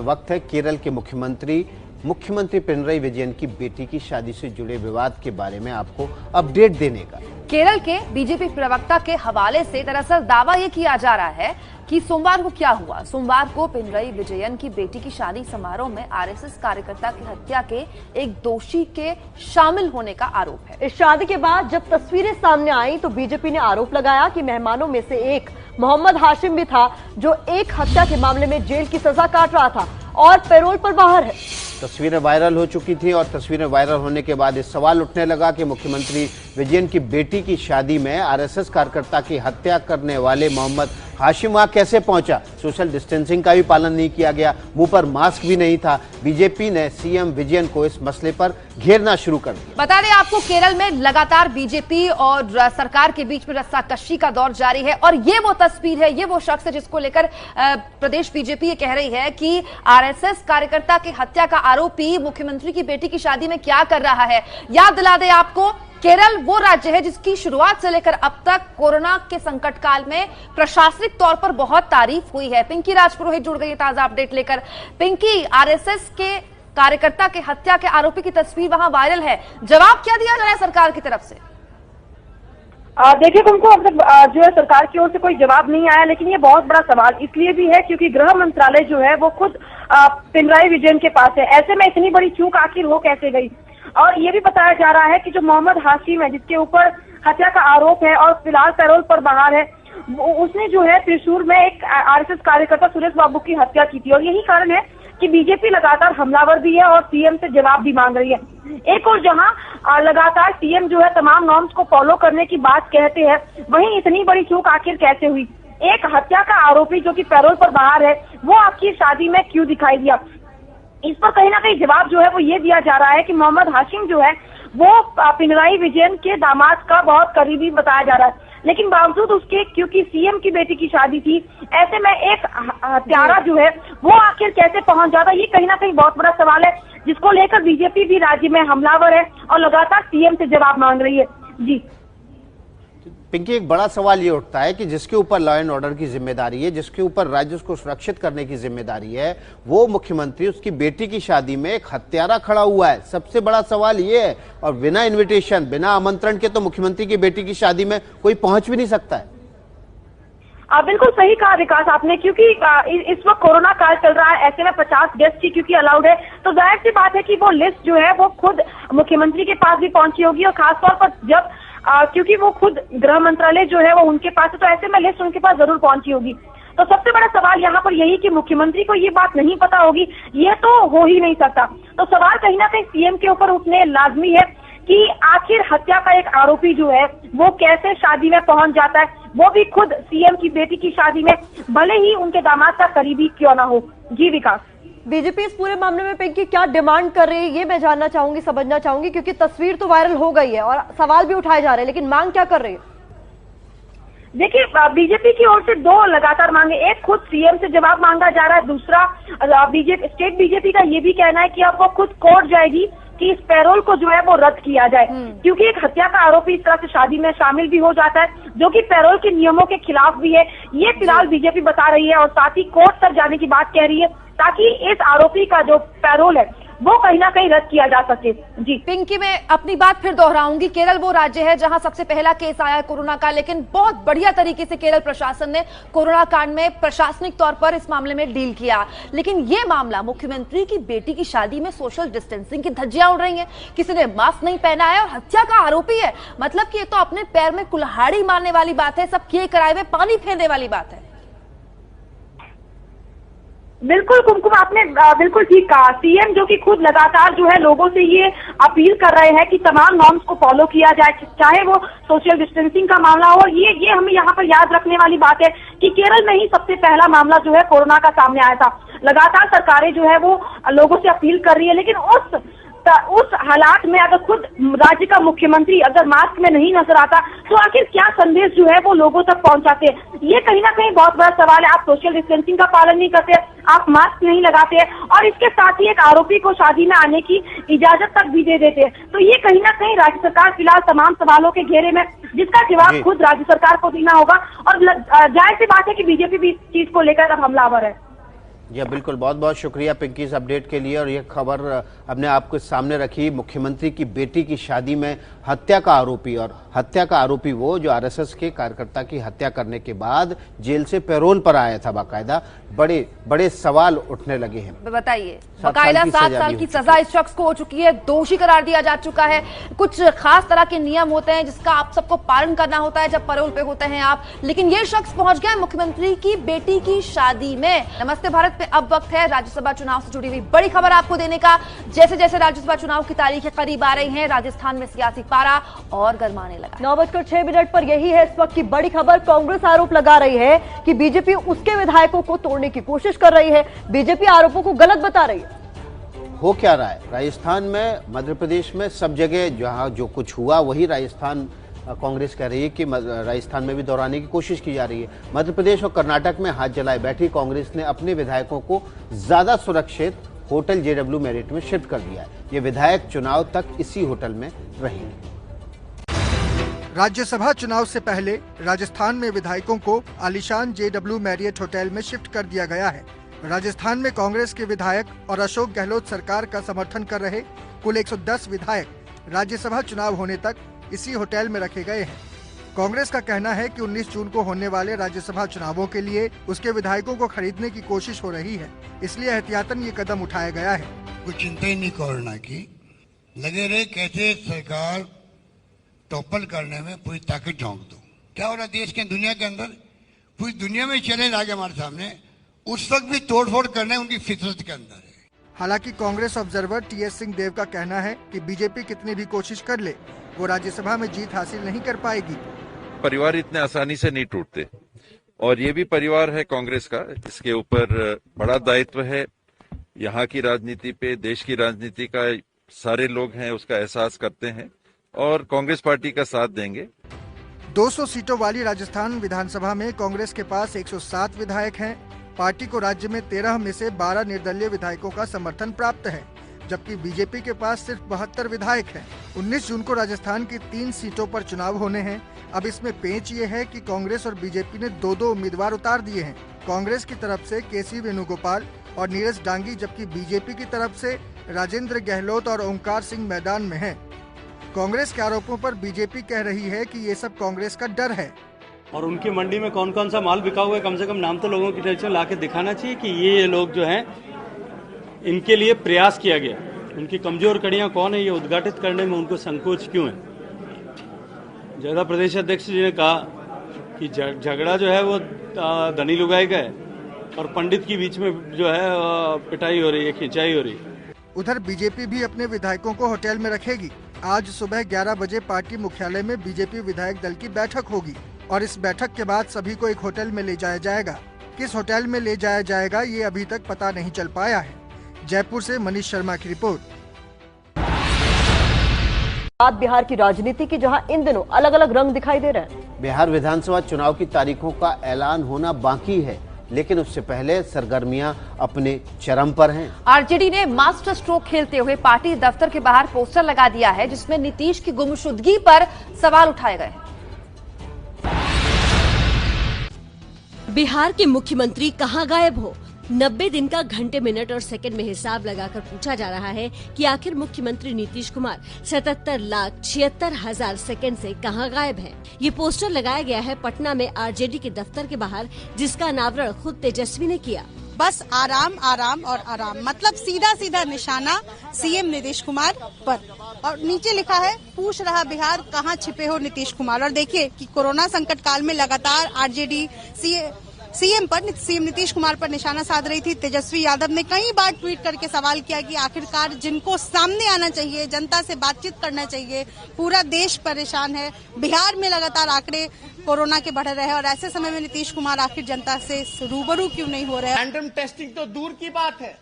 वक्त है केरल के मुख्यमंत्री पिनरई विजयन की बेटी की शादी से जुड़े विवाद के बारे में आपको अपडेट देने का। केरल के बीजेपी प्रवक्ता के हवाले से दरअसल दावा यह किया जा रहा है कि सोमवार को क्या हुआ। सोमवार को पिनरई विजयन की बेटी की शादी समारोह में आरएसएस कार्यकर्ता की हत्या के एक दोषी के शामिल होने का आरोप है। इस शादी के बाद जब तस्वीरें सामने आई तो बीजेपी ने आरोप लगाया कि मेहमानों में से एक मोहम्मद हाशिम भी था, जो एक हत्या के मामले में जेल की सजा काट रहा था और पैरोल पर बाहर है। तस्वीरें वायरल हो चुकी थी और तस्वीरें वायरल होने के बाद इस सवाल उठने लगा कि मुख्यमंत्री विजयन की बेटी की शादी में आरएसएस कार्यकर्ता की हत्या करने वाले मोहम्मद हाशिम वहां कैसे पहुंचा। सोशल डिस्टेंसिंग का भी पालन नहीं किया गया, मुंह पर मास्क भी नहीं था। बीजेपी ने सीएम विजयन को इस मसले पर घेरना शुरू कर दिया। बता दें आपको, केरल में लगातार बीजेपी और सरकार के बीच में रस्साकशी का दौर जारी है और ये वो तस्वीर है, ये वो शख्स है जिसको लेकर प्रदेश बीजेपी ये कह रही है कि आरएसएस कार्यकर्ता की हत्या का आरोपी मुख्यमंत्री की बेटी की शादी में क्या कर रहा है। याद दिला दें आपको, केरल वो राज्य है जिसकी शुरुआत से लेकर अब तक कोरोना के संकट काल में प्रशासनिक तौर पर बहुत तारीफ हुई है। पिंकी राजपुरोहित जुड़ गई है ताजा अपडेट लेकर। पिंकी, आरएसएस के कार्यकर्ता के हत्या के आरोपी की तस्वीर वहां वायरल है, जवाब क्या दिया जा रहा है सरकार की तरफ से? देखिए कुमकुम, अब तक जो है सरकार की ओर से कोई जवाब नहीं आया, लेकिन ये बहुत बड़ा सवाल इसलिए भी है क्योंकि गृह मंत्रालय जो है वो खुद पिनरई विजयन के पास है। ऐसे में इतनी बड़ी चूक आखिर हो कैसे गई? और ये भी बताया जा रहा है कि जो मोहम्मद हाशिम है जिसके ऊपर हत्या का आरोप है और फिलहाल पैरोल पर बाहर है, उसने जो है त्रिशूर में एक आरएसएस कार्यकर्ता सुरेश बाबू की हत्या की थी और यही कारण है कि बीजेपी लगातार हमलावर भी है और सीएम से जवाब भी मांग रही है। एक और जहां लगातार सीएम जो है तमाम नॉर्म्स को फॉलो करने की बात कहते हैं, वहीं इतनी बड़ी चूक आखिर कैसे हुई? एक हत्या का आरोपी जो कि पैरोल पर बाहर है वो आपकी शादी में क्यों दिखाई दिया? इस पर कहीं ना कहीं जवाब जो है वो ये दिया जा रहा है कि मोहम्मद हाशिम जो है वो पिनरई विजयन के दामाद का बहुत करीबी बताया जा रहा है, लेकिन बावजूद उसके क्योंकि सीएम की बेटी की शादी थी, ऐसे में एक हत्यारा जो है वो आखिर कैसे पहुंच जाता, ये कहीं ना कहीं बहुत बड़ा सवाल है जिसको लेकर बीजेपी भी राज्य में हमलावर है और लगातार सीएम से जवाब मांग रही है। जी पिंकी, एक बड़ा सवाल ये उठता है कि जिसके ऊपर लॉ एंड ऑर्डर की जिम्मेदारी है, जिसके ऊपर राज्य को सुरक्षित करने की जिम्मेदारी है, वो मुख्यमंत्री उसकी बेटी की शादी में एक हत्यारा खड़ा हुआ है। सबसे बड़ा सवाल ये है, और बिना इन्विटेशन, बिना आमंत्रण के तो मुख्यमंत्री की बेटी की शादी में कोई पहुंच भी नहीं सकता है। बिल्कुल सही कहा विकास आपने, क्योंकि इस वक्त कोरोना काल चल रहा है, ऐसे में 50 गेस्ट ही क्योंकि अलाउड है, तो जाहिर सी बात है कि वो लिस्ट जो है वो खुद मुख्यमंत्री के पास भी पहुंची होगी और खासतौर पर जब क्योंकि वो खुद गृह मंत्रालय जो है वो उनके पास है, तो ऐसे में लिस्ट उनके पास जरूर पहुंची होगी। तो सबसे बड़ा सवाल यहाँ पर यही कि मुख्यमंत्री को ये बात नहीं पता होगी, ये तो हो ही नहीं सकता। तो सवाल कहीं ना कहीं सीएम के ऊपर उठने लाजमी है कि आखिर हत्या का एक आरोपी जो है वो कैसे शादी में पहुंच जाता है, वो भी खुद सीएम की बेटी की शादी में, भले ही उनके दामाद का करीबी क्यों ना हो। जी विकास, बीजेपी इस पूरे मामले में पिंकी क्या डिमांड कर रही है, ये मैं जानना चाहूंगी, समझना चाहूंगी, क्योंकि तस्वीर तो वायरल हो गई है और सवाल भी उठाए जा रहे हैं, लेकिन मांग क्या कर रही है? देखिए, बीजेपी की ओर से दो लगातार मांगे, एक खुद सीएम से जवाब मांगा जा रहा है, दूसरा स्टेट बीजेपी का ये भी कहना है कि अब वो खुद कोर्ट जाएगी कि इस पैरोल को जो है वो रद्द किया जाए, क्योंकि एक हत्या का आरोपी इस तरह से शादी में शामिल भी हो जाता है जो कि पैरोल के नियमों के खिलाफ भी है। ये फिलहाल बीजेपी बता रही है और साथ ही कोर्ट तक जाने की बात कह रही है ताकि इस आरोपी का जो पैरोल है वो कहीं ना कहीं रद्द किया जा सके। जी पिंकी, मैं अपनी बात फिर दोहराऊंगी, केरल वो राज्य है जहां सबसे पहला केस आया कोरोना का, लेकिन बहुत बढ़िया तरीके से केरल प्रशासन ने कोरोना कांड में प्रशासनिक तौर पर इस मामले में डील किया। लेकिन ये मामला मुख्यमंत्री की बेटी की शादी में सोशल डिस्टेंसिंग की धज्जियां उड़ रही हैं, किसी ने मास्क नहीं पहना है और हत्या का आरोपी है, मतलब कि ये तो अपने पैर में कुल्हाड़ी मारने वाली बात है, सब किए कराए में पानी फेरने वाली बात है। बिल्कुल कुमकुम, आपने बिल्कुल ठीक कहा। सीएम जो कि खुद लगातार जो है लोगों से ये अपील कर रहे हैं कि तमाम नॉर्म्स को फॉलो किया जाए, चाहे वो सोशल डिस्टेंसिंग का मामला हो। ये हमें यहाँ पर याद रखने वाली बात है कि केरल में ही सबसे पहला मामला जो है कोरोना का सामने आया था। लगातार सरकारें जो है वो लोगों से अपील कर रही है, लेकिन उस उस हालात में अगर खुद राज्य का मुख्यमंत्री अगर मास्क में नहीं नजर आता तो आखिर क्या संदेश जो है वो लोगों तक पहुंचाते हैं? ये कहीं ना कहीं बहुत बड़ा सवाल है। आप सोशल डिस्टेंसिंग का पालन नहीं करते, आप मास्क नहीं लगाते और इसके साथ ही एक आरोपी को शादी में आने की इजाजत तक भी दे देते हैं। तो ये कहीं ना कहीं राज्य सरकार फिलहाल तमाम सवालों के घेरे में, जिसका जवाब खुद राज्य सरकार को देना होगा। और जाहिर सी बात है कि बीजेपी भी इस चीज को लेकर अब हमलावर है। जी बिल्कुल, बहुत बहुत शुक्रिया पिंकी इस अपडेट के लिए। और यह खबर अपने आपके सामने रखी, मुख्यमंत्री की बेटी की शादी में हत्या का आरोपी, और हत्या का आरोपी वो जो आरएसएस के कार्यकर्ता की हत्या करने के बाद जेल से पैरोल पर आया था। बाकायदा बड़े बड़े सवाल उठने लगे हैं। बताइए, बाकायदा 7 साल की सजा इस शख्स को हो चुकी है, दोषी करार दिया जा चुका है। कुछ खास तरह के नियम होते हैं जिसका आप सबको पालन करना होता है जब पैरोल पे होते हैं आप, लेकिन ये शख्स पहुंच गया मुख्यमंत्री की बेटी की शादी में। नमस्ते भारत पे अब वक्त है राज्यसभा चुनाव से जुड़ी हुई बड़ी खबर आपको देने का। जैसे जैसे राज्यसभा चुनाव की तारीखें करीब आ रही हैं, राजस्थान में सियासी पारा और गर्माने लगा। 9:06 पर यही है इस वक्त की बड़ी खबर। कांग्रेस आरोप लगा रही है कि बीजेपी उसके विधायकों को तोड़ने की कोशिश कर रही है। बीजेपी आरोपों को गलत बता रही है। हो क्या रहा है राजस्थान में, मध्य प्रदेश में, सब जगह जहां जो कुछ हुआ वही राजस्थान कांग्रेस कह रही है कि राजस्थान में भी दोहराने की कोशिश की जा रही है। मध्य प्रदेश और कर्नाटक में हाथ जलाए बैठी कांग्रेस ने अपने विधायकों को ज्यादा सुरक्षित होटल JW मैरियट में शिफ्ट कर दिया है। ये विधायक चुनाव तक इसी होटल में रहेंगे। राज्यसभा चुनाव से पहले राजस्थान में विधायकों को आलीशान JW मैरियट होटल में शिफ्ट कर दिया गया है। राजस्थान में कांग्रेस के विधायक और अशोक गहलोत सरकार का समर्थन कर रहे कुल 110 विधायक राज्यसभा चुनाव होने तक इसी होटल में रखे गए हैं। कांग्रेस का कहना है कि 19 जून को होने वाले राज्यसभा चुनावों के लिए उसके विधायकों को खरीदने की कोशिश हो रही है, इसलिए एहतियातन ये कदम उठाया गया है। कोई चिंता ही नहीं कोरोना की, लगे रहे कैसे सरकार टॉपल करने में पूरी ताकत झोंक दो। क्या हो रहा देश के दुनिया के अंदर, पूरी दुनिया में चैलेंज आ गया हमारे सामने, उस वक्त भी तोड़फोड़ करने उनकी फितरत के अंदर है। हालांकि कांग्रेस ऑब्जर्वर TS सिंह देव का कहना है कि बीजेपी कितनी भी कोशिश कर ले वो राज्यसभा में जीत हासिल नहीं कर पाएगी। परिवार इतने आसानी से नहीं टूटते और ये भी परिवार है कांग्रेस का, इसके ऊपर बड़ा दायित्व है। यहाँ की राजनीति पे, देश की राजनीति का सारे लोग हैं उसका एहसास करते हैं और कांग्रेस पार्टी का साथ देंगे। 200 सीटों वाली राजस्थान विधानसभा में कांग्रेस के पास 107 विधायक हैं। पार्टी को राज्य में 13 में से 12 निर्दलीय विधायकों का समर्थन प्राप्त है, जबकि बीजेपी के पास सिर्फ 72 विधायक हैं। 19 जून को राजस्थान की 3 सीटों पर चुनाव होने हैं। अब इसमें पेंच ये है कि कांग्रेस और बीजेपी ने 2-2 उम्मीदवार उतार दिए हैं। कांग्रेस की तरफ से KC वेणुगोपाल और नीरज डांगी, जबकि बीजेपी की तरफ से राजेंद्र गहलोत और ओंकार सिंह मैदान में हैं। कांग्रेस के आरोपों पर बीजेपी कह रही है कि ये सब कांग्रेस का डर है। और उनकी मंडी में कौन कौन सा माल बिका हुआ है, कम से कम नाम तो लोगों की टेंशन ला के दिखाना चाहिए कि ये लोग जो हैं इनके लिए प्रयास किया गया। उनकी कमजोर कड़ियां कौन है ये उद्घाटित करने में उनको संकोच क्यों है। जगह प्रदेश अध्यक्ष जी ने कहा कि झगड़ा जो है वो धनी लुगाई का है और पंडित के बीच में जो है पिटाई हो रही है, खिंचाई हो रही है। उधर बीजेपी भी अपने विधायकों को होटल में रखेगी। आज सुबह 11 बजे पार्टी मुख्यालय में बीजेपी विधायक दल की बैठक होगी और इस बैठक के बाद सभी को एक होटल में ले जाया जाएगा। किस होटल में ले जाया जाएगा ये अभी तक पता नहीं चल पाया है। जयपुर से मनीष शर्मा की रिपोर्ट। बात बिहार की राजनीति की, जहां इन दिनों अलग अलग रंग दिखाई दे रहे हैं। बिहार विधानसभा चुनाव की तारीखों का ऐलान होना बाकी है, लेकिन उससे पहले सरगर्मियां अपने चरम पर हैं। आरजेडी ने मास्टर स्ट्रोक खेलते हुए पार्टी दफ्तर के बाहर पोस्टर लगा दिया है जिसमें नीतीश की गुमशुदगी पर सवाल उठाए गए हैं। बिहार के मुख्यमंत्री कहां गायब हो? 90 दिन का घंटे, मिनट और सेकंड में हिसाब लगाकर पूछा जा रहा है कि आखिर मुख्यमंत्री नीतीश कुमार 77,76,000 सेकंड से कहां गायब हैं। ये पोस्टर लगाया गया है पटना में आरजेडी के दफ्तर के बाहर, जिसका अनावरण खुद तेजस्वी ने किया। बस आराम आराम और आराम, मतलब सीधा सीधा निशाना CM नीतीश कुमार पर। और नीचे लिखा है, पूछ रहा बिहार कहां छिपे हो नीतीश कुमार। और देखिए कि कोरोना संकट काल में लगातार आरजेडी CM नीतीश कुमार पर निशाना साध रही थी। तेजस्वी यादव ने कई बार ट्वीट करके सवाल किया कि आखिरकार जिनको सामने आना चाहिए, जनता से बातचीत करना चाहिए, पूरा देश परेशान है। बिहार में लगातार आंकड़े कोरोना के बढ़ रहे हैं और ऐसे समय में नीतीश कुमार आखिर जनता से रूबरू क्यों नहीं हो रहे हैं। रैंडम टेस्टिंग तो दूर की बात है,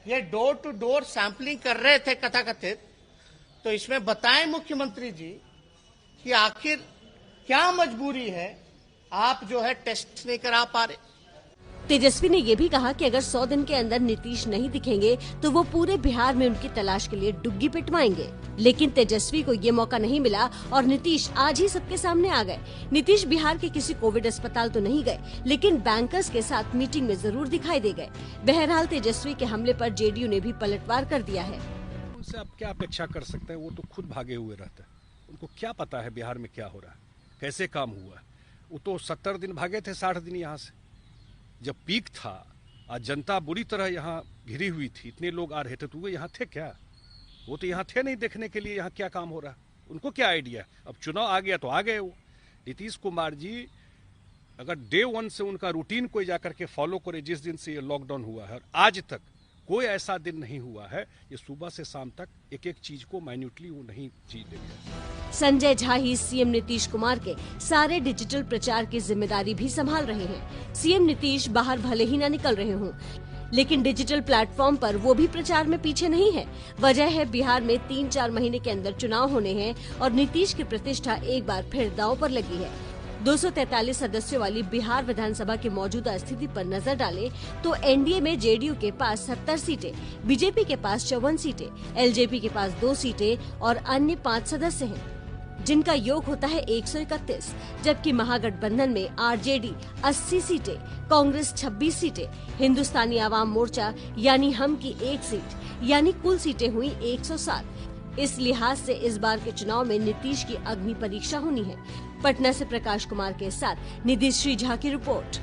ये डोर टू डोर सैंपलिंग कर रहे थे कथाकथित, तो इसमें बताएं मुख्यमंत्री जी कि आखिर क्या मजबूरी है, आप जो है टेस्ट नहीं करा पा रहे। तेजस्वी ने ये भी कहा कि अगर 100 दिन के अंदर नीतीश नहीं दिखेंगे तो वो पूरे बिहार में उनकी तलाश के लिए डुग्गी पिटवाएंगे। लेकिन तेजस्वी को ये मौका नहीं मिला और नीतीश आज ही सबके सामने आ गए। नीतीश बिहार के किसी कोविड अस्पताल तो नहीं गए, लेकिन बैंकर्स के साथ मीटिंग में जरूर दिखाई दे गए। बहरहाल तेजस्वी के हमले पर जेडीयू ने भी पलटवार कर दिया है। उनसे आप क्या अपेक्षा कर सकते हैं? वो तो खुद भागे हुए रहते हैं, उनको क्या पता है बिहार में क्या हो रहा है, कैसे काम हुआ है। वो तो 70 दिन भागे थे, 60 दिन यहाँ से जब पीक था। आज जनता बुरी तरह यहाँ घिरी हुई थी, इतने लोग आ रहे थे, तो वो यहाँ थे क्या? वो तो यहाँ थे नहीं देखने के लिए यहाँ क्या काम हो रहा है। उनको क्या आइडिया? अब चुनाव आ गया तो आ गए वो। नीतीश कुमार जी अगर डे 1 से उनका रूटीन कोई जाकर के फॉलो करे, जिस दिन से ये लॉकडाउन हुआ है और आज तक कोई ऐसा दिन नहीं हुआ है ये सुबह से शाम तक एक एक चीज को माइन्यूटली वो नहीं चीज देंगे। संजय झा ही सीएम नीतीश कुमार के सारे डिजिटल प्रचार की जिम्मेदारी भी संभाल रहे हैं। सीएम नीतीश बाहर भले ही न निकल रहे हों, लेकिन डिजिटल प्लेटफॉर्म पर वो भी प्रचार में पीछे नहीं है। वजह है बिहार में 3-4 महीने के अंदर चुनाव होने हैं और नीतीश की प्रतिष्ठा एक बार फिर दांव पर लगी है। 243 सदस्यों वाली बिहार विधानसभा की मौजूदा स्थिति पर नजर डालें तो एनडीए में जेडीयू के पास 70 सीटें, बीजेपी के पास 54 सीटें, एलजेपी के पास 2 सीटें और अन्य 5 सदस्य हैं, जिनका योग होता है 131। जबकि महागठबंधन में आरजेडी 80 सीटें, कांग्रेस 26 सीटें, हिंदुस्तानी आवाम मोर्चा यानी हम की 1 सीट, यानी कुल सीटें हुई 107। इस लिहाज से इस बार के चुनाव में नीतीश की अग्नि परीक्षा होनी है। पटना से प्रकाश कुमार के साथ निधि श्री झा की रिपोर्ट।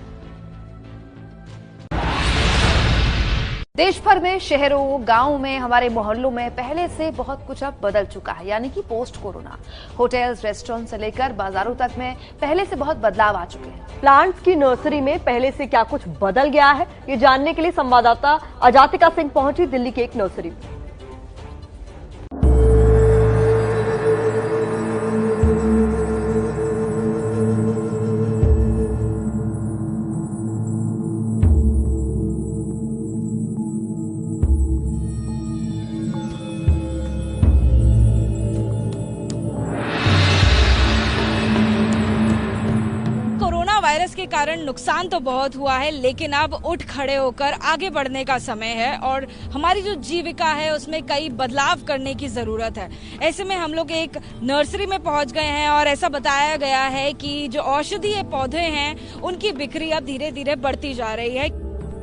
देश भर में शहरों, गांवों में, हमारे मोहल्लों में पहले से बहुत कुछ अब बदल चुका है, यानी कि पोस्ट कोरोना। होटल्स, रेस्टोरेंट से लेकर बाजारों तक में पहले से बहुत बदलाव आ चुके हैं। प्लांट्स की नर्सरी में पहले से क्या कुछ बदल गया है, ये जानने के लिए संवाददाता अजातिका सिंह पहुंची दिल्ली की एक नर्सरी में। वायरस के कारण नुकसान तो बहुत हुआ है, लेकिन अब उठ खड़े होकर आगे बढ़ने का समय है और हमारी जो जीविका है उसमें कई बदलाव करने की जरूरत है। ऐसे में हम लोग एक नर्सरी में पहुंच गए हैं और ऐसा बताया गया है कि जो औषधीय पौधे हैं उनकी बिक्री अब धीरे धीरे बढ़ती जा रही है।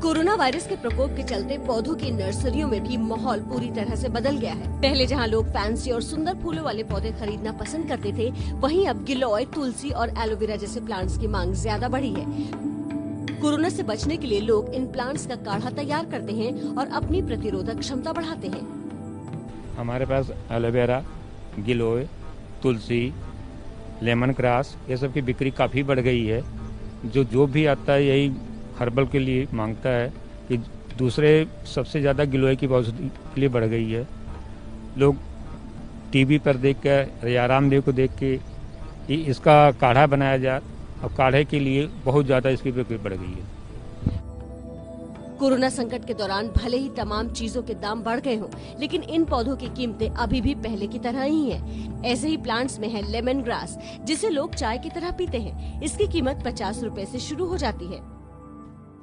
कोरोना वायरस के प्रकोप के चलते पौधों की नर्सरियों में भी माहौल पूरी तरह से बदल गया है। पहले जहां लोग फैंसी और सुंदर फूलों वाले पौधे खरीदना पसंद करते थे, वहीं अब गिलोय, तुलसी और एलोवेरा जैसे प्लांट्स की मांग ज्यादा बढ़ी है। कोरोना से बचने के लिए लोग इन प्लांट्स का काढ़ा तैयार करते हैं और अपनी प्रतिरोधक क्षमता बढ़ाते हैं। हमारे पास एलोवेरा, गिलोय, तुलसी, लेमन ग्रास ये सब की बिक्री काफी बढ़ गई है। जो भी आता है यही हर्बल के लिए मांगता है कि दूसरे सबसे ज़्यादा गिलोय की औषधि के लिए बढ़ गई है। लोग टीवी पर देख कर या रामदेव को देख के इसका काढ़ा बनाया जाए और काढ़े के लिए बहुत ज़्यादा इसकी बिक्री बढ़ गई है। कोरोना संकट के दौरान भले ही तमाम चीजों के दाम बढ़ गए हों, लेकिन इन पौधों की कीमतें अभी भी पहले की तरह ही हैं। ऐसे ही प्लांट्स में है लेमन ग्रास, जिसे लोग चाय की तरह पीते हैं। इसकी कीमत 50 रुपए से शुरू हो जाती है।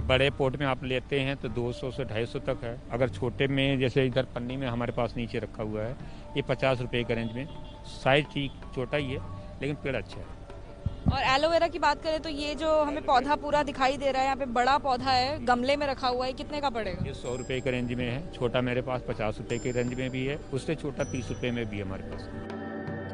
बड़े पोट में आप लेते हैं तो 200 से 250 तक है। अगर छोटे में जैसे इधर पन्नी में हमारे पास नीचे रखा हुआ है, ये 50 रुपए के रेंज में। साइज ठीक छोटा ही है लेकिन पेड़ अच्छा है। और एलोवेरा की बात करें तो ये जो हमें पौधा पूरा दिखाई दे रहा है, यहाँ पे बड़ा पौधा है, गमले में रखा हुआ है, कितने का पड़ेगा? ये 100 रुपए के रेंज में है। छोटा मेरे पास 50 रुपए के रेंज में भी है, उससे छोटा 30 रुपए में भी है हमारे पास।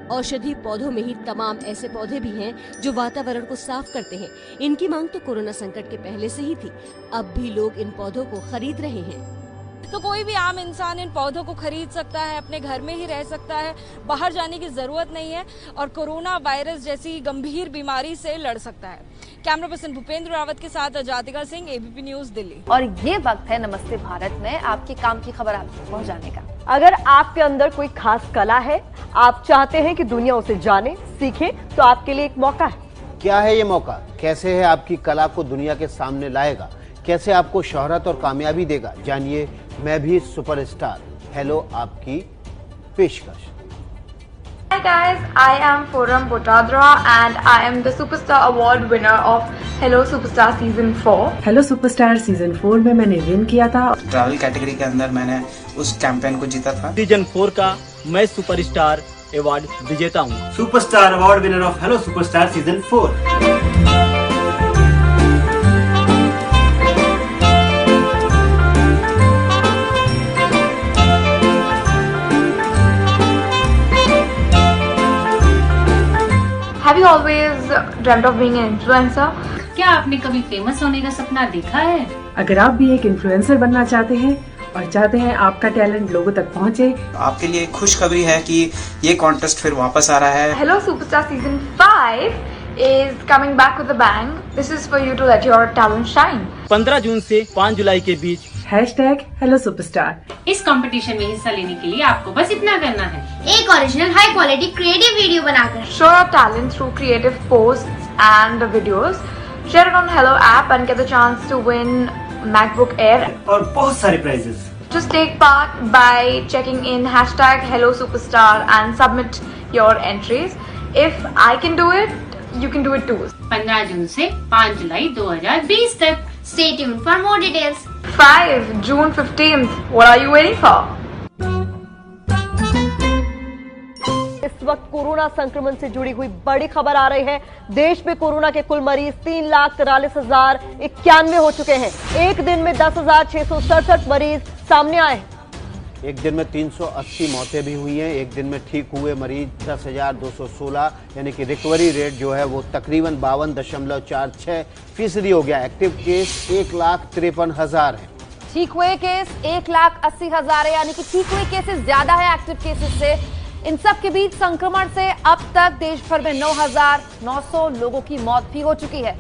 औषधि पौधों में ही तमाम ऐसे पौधे भी हैं जो वातावरण को साफ करते हैं। इनकी मांग तो कोरोना संकट के पहले से ही थी, अब भी लोग इन पौधों को खरीद रहे हैं। तो कोई भी आम इंसान इन पौधों को खरीद सकता है, अपने घर में ही रह सकता है, बाहर जाने की जरूरत नहीं है और कोरोना वायरस जैसी गंभीर बीमारी से लड़ सकता है। कैमरा पर्सन भूपेंद्र रावत के साथ अजातिका सिंह, एबीपी न्यूज, दिल्ली। और ये वक्त है नमस्ते भारत में आपके काम की खबर आप तक पहुंचाने का। अगर आपके अंदर कोई खास कला है, आप चाहते हैं कि दुनिया उसे जाने, सीखे, तो आपके लिए एक मौका है। क्या है ये मौका? कैसे है आपकी कला को दुनिया के सामने लाएगा? कैसे आपको शोहरत और कामयाबी देगा? जानिए मैं भी सुपरस्टार, हेलो आपकी पेशकश। Hi guys, I am Forum Botadra and I am the Superstar Award winner of Hello Superstar Season 4. Hello superstar season 4 में मैंने विन किया था। ट्रैवल कैटेगरी के अंदर मैंने उस कैंपेन को जीता था। सीजन 4 का मैं सुपरस्टार अवार्ड विजेता हूँ। Superstar award winner of hello superstar season 4। Have you always dreamt of being an influencer? क्या आपने कभी फेमस होने का सपना देखा है? अगर आप भी एक इन्फ्लुएंसर बनना चाहते हैं और चाहते हैं आपका टैलेंट लोगों तक पहुंचे, आपके लिए खुशखबरी है कि ये कॉन्टेस्ट फिर वापस आ रहा है। Hello Superstar Season 5 is coming back with a bang. This is for you to let your talent shine. 15 जून से 5 जुलाई के बीच #Hello Superstar। इस कंपटीशन में हिस्सा लेने के लिए आपको बस इतना करना है, एक original high quality creative video बनाकर show your talent through creative posts and videos. Share it on Hello app and get the chance to win MacBook Air और बहुत सारे prices. Just take part by checking in #Hello Superstar and submit your entries. If I can do it, you can do it too. 15 जून से 5 जुलाई 2020 तक। Stay tuned for more details. 5 June 15th. What are you waiting for? इस वक्त corona संक्रमण से जुड़ी हुई बड़ी खबर आ रही है। देश में कोरोना के कुल मरीज 3,43,091 हो चुके हैं। एक दिन में 10,667 मरीज सामने आए। एक दिन में 380 मौतें भी हुई हैं। एक दिन में ठीक हुए मरीज 10,216, यानी कि रिकवरी रेट जो है वो तकरीबन 52.46% हो गया। एक्टिव केस 1,53,000 है। ठीक हुए केस 1,80,000 है, यानी कि ठीक हुए केसेस ज्यादा है एक्टिव केसेस से। इन सब के बीच संक्रमण से अब तक देश भर में 9,900 लोगों की मौत भी हो चुकी है।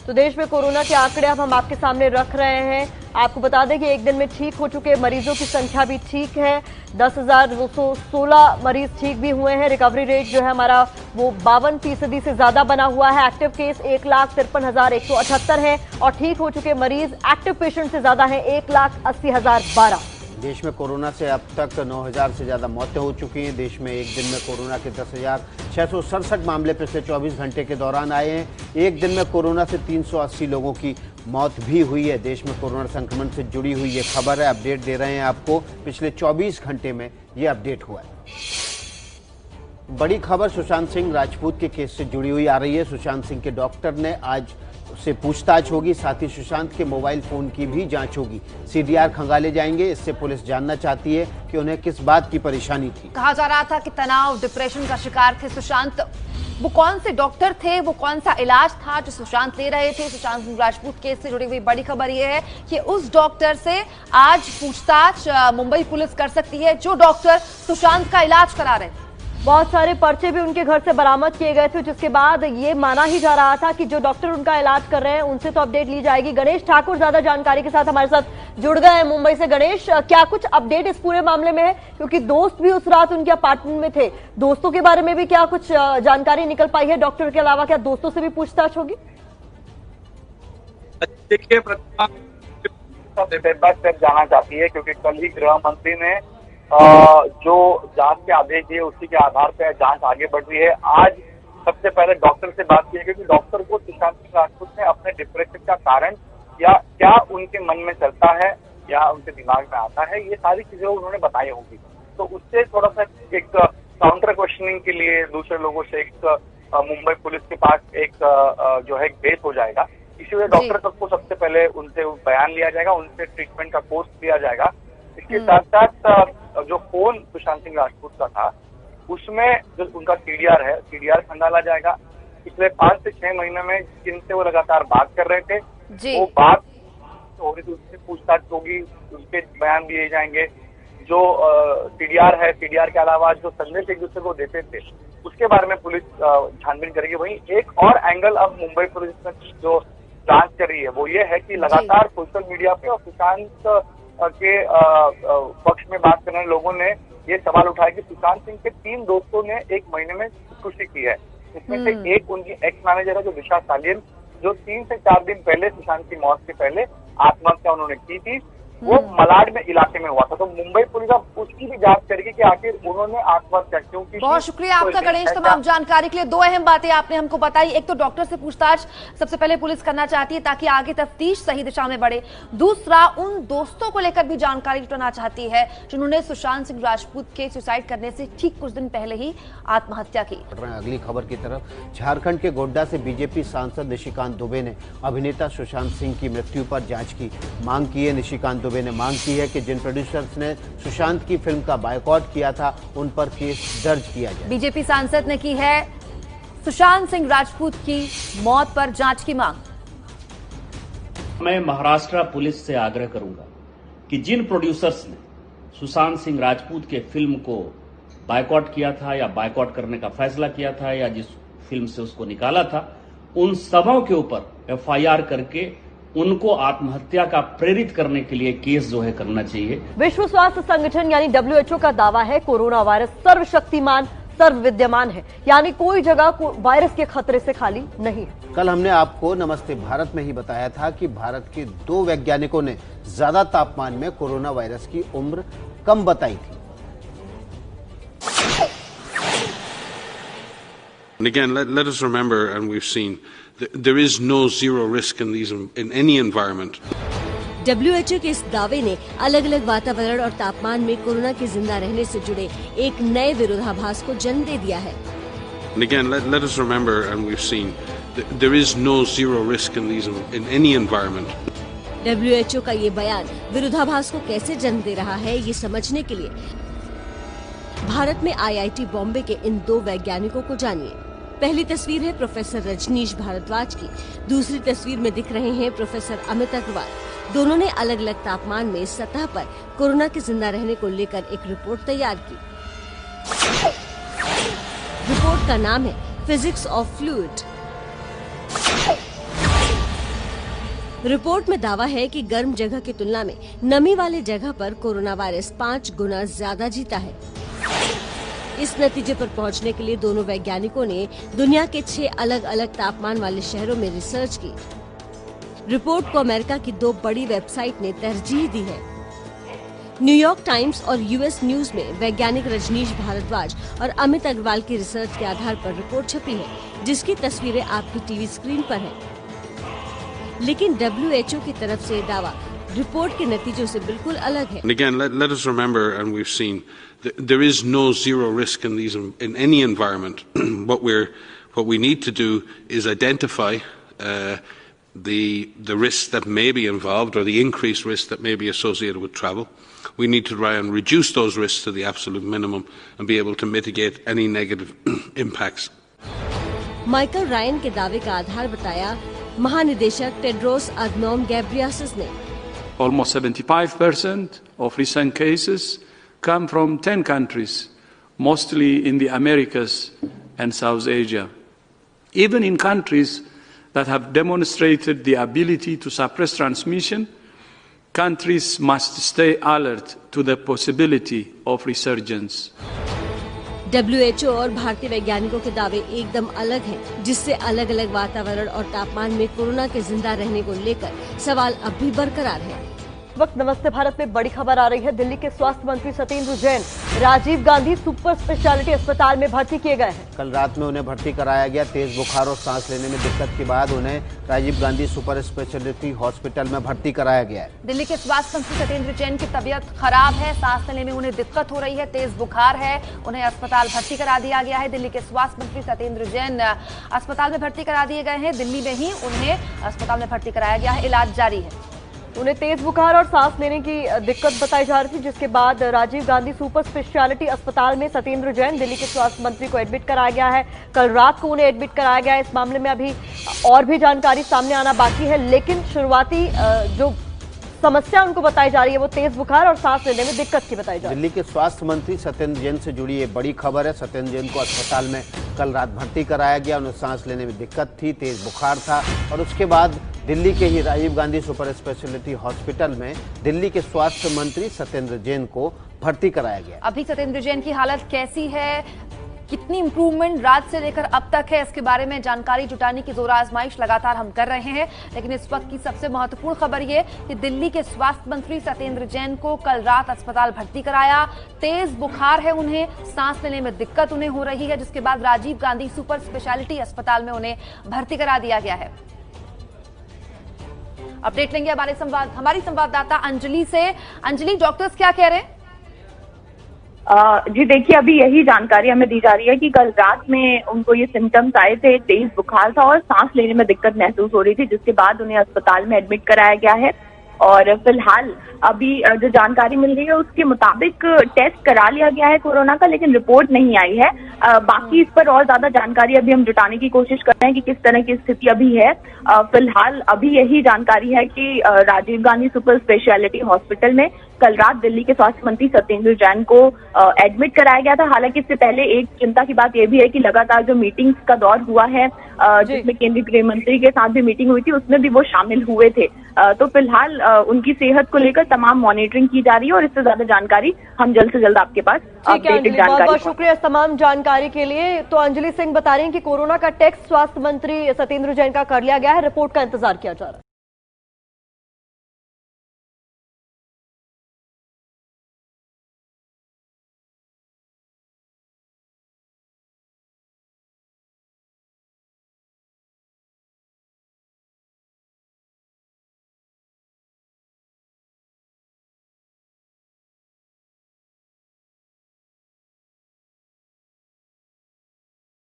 तो देश में कोरोना के आंकड़े अब हम आपके सामने रख रहे हैं। आपको बता दें कि एक दिन में ठीक हो चुके मरीजों की संख्या भी ठीक है। 10,216 मरीज ठीक भी हुए हैं। रिकवरी रेट जो है हमारा वो 52% से ज्यादा बना हुआ है। एक्टिव केस 1,53,178 है और ठीक हो चुके मरीज एक्टिव पेशेंट से ज्यादा है 1,80,012। देश में कोरोना से अब तक 9,000 से ज्यादा मौतें हो चुकी हैं। देश में एक दिन में कोरोना के 10,667 मामले पिछले 24 घंटे के दौरान आए हैं। एक दिन में कोरोना से 380 लोगों की मौत भी हुई है। देश में कोरोना संक्रमण से जुड़ी हुई ये खबर है, अपडेट दे रहे हैं आपको। पिछले 24 घंटे में ये अपडेट हुआ है। बड़ी खबर सुशांत सिंह राजपूत के केस से जुड़ी हुई आ रही है। सुशांत सिंह के डॉक्टर ने आज से पूछताछ होगी, साथ ही सुशांत के मोबाइल फोन की भी जांच होगी। सीडीआर खंगाले जाएंगे। इससे पुलिस जानना चाहती है कि उन्हें किस बात की परेशानी थी। कहा जा रहा था कि तनाव, डिप्रेशन का शिकार थे सुशांत। वो कौन से डॉक्टर थे, वो कौन सा इलाज था जो सुशांत ले रहे थे? सुशांत सिंह राजपूत केस से जुड़ी हुई बड़ी खबर यह है कि उस डॉक्टर से आज पूछताछ मुंबई पुलिस कर सकती है जो डॉक्टर सुशांत का इलाज करा रहे थे। बहुत सारे पर्चे भी उनके घर से बरामद किए गए थे, जिसके बाद ये माना ही जा रहा था कि जो डॉक्टर उनका इलाज कर रहे हैं उनसे तो अपडेट ली जाएगी। गणेश ठाकुर ज्यादा जानकारी के साथ हमारे साथ जुड़ गए हैं मुंबई से। गणेश, क्या कुछ अपडेट इस पूरे मामले में है? क्योंकि दोस्त भी उस रात उनके अपार्टमेंट में थे। दोस्तों के बारे में भी क्या कुछ जानकारी निकल पाई है? डॉक्टर के अलावा क्या दोस्तों से भी पूछताछ होगी? देखिए, जाना चाहती है क्योंकि कल ही गृह मंत्री ने जो जांच के आदेश दिए उसी के आधार पर जांच आगे बढ़ रही है। आज सबसे पहले डॉक्टर से बात की है क्योंकि डॉक्टर को सुशांत सिंह राजपूत ने अपने डिप्रेशन का कारण या क्या उनके मन में चलता है या उनके दिमाग में आता है, ये सारी चीजें उन्होंने बताई होंगी। तो उससे थोड़ा सा एक काउंटर क्वेश्चनिंग के लिए दूसरे लोगों से एक मुंबई पुलिस के पास एक जो है बेस हो जाएगा। इसी वजह डॉक्टर तक को सबसे पहले उनसे बयान लिया जाएगा, उनसे ट्रीटमेंट का कोर्स लिया जाएगा। इसके साथ साथ जो फोन सुशांत सिंह राजपूत का था उसमें जो उनका सीडीआर है, सीडीआर खंगाला जाएगा। पिछले 5 से 6 महीने में जिनसे वो लगातार बात कर रहे थे वो बात होगी तो उससे पूछताछ होगी, उसके बयान दिए जाएंगे। जो सीडीआर है, सीडीआर के अलावा जो संदेश एक दूसरे को देते थे उसके बारे में पुलिस छानबीन करेगी। वहीं एक और एंगल अब मुंबई पुलिस में जो जांच कर रही है वो ये है कि लगातार सोशल मीडिया पे और सुशांत के पक्ष में बात करने वाले लोगों ने ये सवाल उठाया कि सुशांत सिंह के 3 दोस्तों ने 1 महीने में खुदकुशी की है। इसमें से एक उनकी एक्स मैनेजर है जो दिशा सालियन, जो 3 से 4 दिन पहले सुशांत की मौत से पहले आत्महत्या उन्होंने की थी। वो मलाड में इलाके में हुआ था। तो मुंबई पुलिस अब उसकी भी जांच करेगी कि आखिर उन्होंने आत्महत्या क्यों की। बहुत शुक्रिया आपका गणेश, तमाम जानकारी के लिए। दो अहम बातें आपने हमको बताई। एक तो डॉक्टर से पूछताछ सबसे पहले पुलिस करना चाहती है ताकि आगे तफ्तीश सही दिशा में बढ़े। दूसरा, उन दोस्तों को लेकर भी जानकारी जुटाना चाहती है जिन्होंने सुशांत सिंह राजपूत के सुसाइड करने से ठीक कुछ दिन पहले ही आत्महत्या की। अगली खबर की तरफ, झारखंड के गोड्डा से बीजेपी सांसद निशिकांत दुबे ने अभिनेता सुशांत सिंह की मृत्यु पर जांच की मांग की है। निशिकांत दुबे ने मांग की है कि जिन प्रोड्यूसर्स ने सुशांत की फिल्म का बायकॉट किया था उन पर केस दर्ज किया जाए। बीजेपी सांसद ने की है सुशांत सिंह राजपूत की मौत पर जांच की मांग। मैं महाराष्ट्र पुलिस से आग्रह करूंगा कि जिन प्रोड्यूसर्स ने सुशांत सिंह राजपूत के फिल्म को बायकॉट किया था या बायकॉट करने का फैसला किया था या जिस फिल्म से उसको निकाला था, उन सबों के ऊपर एफआईआर करके उनको आत्महत्या का प्रेरित करने के लिए केस जो है करना चाहिए। विश्व स्वास्थ्य संगठन यानी WHO का दावा है कोरोना वायरस सर्वशक्तिमान सर्वविद्यमान है, यानी कोई जगह वायरस के खतरे से खाली नहीं है। कल हमने आपको नमस्ते भारत में ही बताया था कि भारत के 2 वैज्ञानिकों ने ज्यादा तापमान में कोरोना वायरस की उम्र कम बताई थी। And again, let us remember, and we've seen, there is no zero risk in any environment. WHO के इस दावे ने अलग अलग वातावरण और तापमान में कोरोना के जिंदा रहने से जुड़े एक नए विरोधाभास को जन्म दे दिया है। And again, let us remember, and we've seen, there is no zero risk in any environment. WHO का ये बयान विरोधाभास को कैसे जन्म दे रहा है, ये समझने के लिए भारत में IIT बॉम्बे के इन 2 वैज्ञानिकों को जानिए। पहली तस्वीर है प्रोफेसर रजनीश भारद्वाज की, दूसरी तस्वीर में दिख रहे हैं प्रोफेसर अमित अग्रवाल। दोनों ने अलग अलग तापमान में सतह पर कोरोना के जिंदा रहने को लेकर एक रिपोर्ट तैयार की। रिपोर्ट का नाम है फिजिक्स ऑफ फ्लूइड। रिपोर्ट में दावा है कि गर्म जगह की तुलना में नमी वाले जगह पर कोरोना वायरस 5 गुना ज्यादा जीता है। इस नतीजे पर पहुंचने के लिए दोनों वैज्ञानिकों ने दुनिया के 6 अलग अलग तापमान वाले शहरों में रिसर्च की। रिपोर्ट को अमेरिका की 2 बड़ी वेबसाइट ने तरजीह दी है। न्यूयॉर्क टाइम्स और US न्यूज में वैज्ञानिक रजनीश भारद्वाज और अमित अग्रवाल की रिसर्च के आधार पर रिपोर्ट छपी है, जिसकी तस्वीरें आपकी टीवी स्क्रीन पर हैं। लेकिन WHO की तरफ से दावा रिपोर्ट के नतीजों से बिल्कुल अलग है। And again, let us remember, and we've seen, there is no zero risk in any environment. What we need to do is identify the risks that may be involved or the increased risks that may be associated with travel. We need to try and reduce those risks to the absolute minimum and be able to mitigate any negative impacts. Michael Ryan के दावे का आधार बताया महानिदेशक Tedros Adhanom गैब्रियेसस ने। Almost 75% of recent cases come from 10 countries, mostly in the Americas and South Asia. Even in countries that have demonstrated the ability to suppress transmission, countries must stay alert to the possibility of resurgence. WHO और भारतीय वैज्ञानिकों के दावे एकदम अलग हैं, जिससे अलग अलग वातावरण और तापमान में कोरोना के जिंदा रहने को लेकर सवाल अब भी बरकरार है। वक्त नमस्ते भारत में बड़ी खबर आ रही है। दिल्ली के स्वास्थ्य मंत्री सत्येंद्र जैन राजीव गांधी सुपर स्पेशलिटी अस्पताल में भर्ती किए गए हैं। कल रात में उन्हें भर्ती कराया गया। तेज बुखार और सांस लेने में दिक्कत के बाद उन्हें Rajiv Gandhi super speciality hospital में भर्ती कराया गया है। दिल्ली के स्वास्थ्य मंत्री सत्येंद्र जैन की तबीयत खराब है, सांस लेने में उन्हें दिक्कत हो रही है, तेज बुखार है, उन्हें अस्पताल भर्ती करा दिया गया है। दिल्ली के स्वास्थ्य मंत्री सत्येंद्र जैन अस्पताल में भर्ती करा दिए गए हैं। दिल्ली में ही उन्हें अस्पताल में भर्ती कराया गया है, इलाज जारी है। उन्हें तेज बुखार और सांस लेने की दिक्कत बताई जा रही थी, जिसके बाद राजीव गांधी सुपर स्पेशलिटी अस्पताल में सत्येंद्र जैन दिल्ली के स्वास्थ्य मंत्री को एडमिट कराया गया है। कल रात को उन्हें एडमिट कराया गया है। इस मामले में अभी और भी जानकारी सामने आना बाकी है, लेकिन शुरुआती जो समस्या उनको बताई जा रही है वो तेज बुखार और सांस लेने में दिक्कत की बताई जा रही है। दिल्ली के स्वास्थ्य मंत्री सत्येंद्र जैन से जुड़ी ये बड़ी खबर है। सत्येंद्र जैन को अस्पताल में कल रात भर्ती कराया गया। उन्हें सांस लेने में दिक्कत थी, तेज बुखार था और उसके बाद दिल्ली के ही Rajiv Gandhi super speciality hospital में दिल्ली के स्वास्थ्य मंत्री सत्येंद्र जैन को भर्ती कराया गया। अभी सत्येंद्र जैन की हालत कैसी है, कितनी इंप्रूवमेंट राज्य से लेकर अब तक है, इसके बारे में जानकारी जुटाने की जोर आजमाइश लगातार हम कर रहे हैं। लेकिन इस वक्त की सबसे महत्वपूर्ण खबर ये कि दिल्ली के स्वास्थ्य मंत्री सत्येंद्र जैन को कल रात अस्पताल भर्ती कराया। तेज बुखार है उन्हें, सांस लेने में दिक्कत उन्हें हो रही है, जिसके बाद राजीव गांधी सुपर स्पेशलिटी अस्पताल में उन्हें भर्ती करा दिया गया है। अपडेट लेंगे हमारी संवाददाता अंजलि से। अंजलि, डॉक्टर्स क्या कह रहे हैं? जी देखिए, अभी यही जानकारी हमें दी जा रही है कि कल रात में उनको ये सिम्टम्स आए थे, तेज बुखार था और सांस लेने में दिक्कत महसूस हो रही थी, जिसके बाद उन्हें अस्पताल में एडमिट कराया गया है। और फिलहाल अभी जो जानकारी मिल रही है उसके मुताबिक टेस्ट करा लिया गया है कोरोना का, लेकिन रिपोर्ट नहीं आई है। बाकी इस पर और ज्यादा जानकारी अभी हम जुटाने की कोशिश कर रहे हैं कि किस तरह की स्थिति अभी है। फिलहाल अभी यही जानकारी है कि Rajiv Gandhi super speciality hospital में कल रात दिल्ली के स्वास्थ्य मंत्री सत्येंद्र जैन को एडमिट कराया गया था। हालांकि इससे पहले एक चिंता की बात यह भी है कि लगातार जो मीटिंग्स का दौर हुआ है, जिसमें केंद्रीय गृह मंत्री के साथ भी मीटिंग हुई थी, उसमें भी वो शामिल हुए थे। तो फिलहाल उनकी सेहत को लेकर तमाम मॉनिटरिंग की जा रही है और इससे ज्यादा जानकारी हम जल्द से जल्द आपके पास अपडेटेड जानकारी। बहुत बहुत शुक्रिया इस तमाम जानकारी के लिए। तो अंजलि सिंह बता रही हैं कि कोरोना का टेस्ट स्वास्थ्य मंत्री सत्येंद्र जैन का कर लिया गया है, रिपोर्ट का इंतजार किया जा रहा है।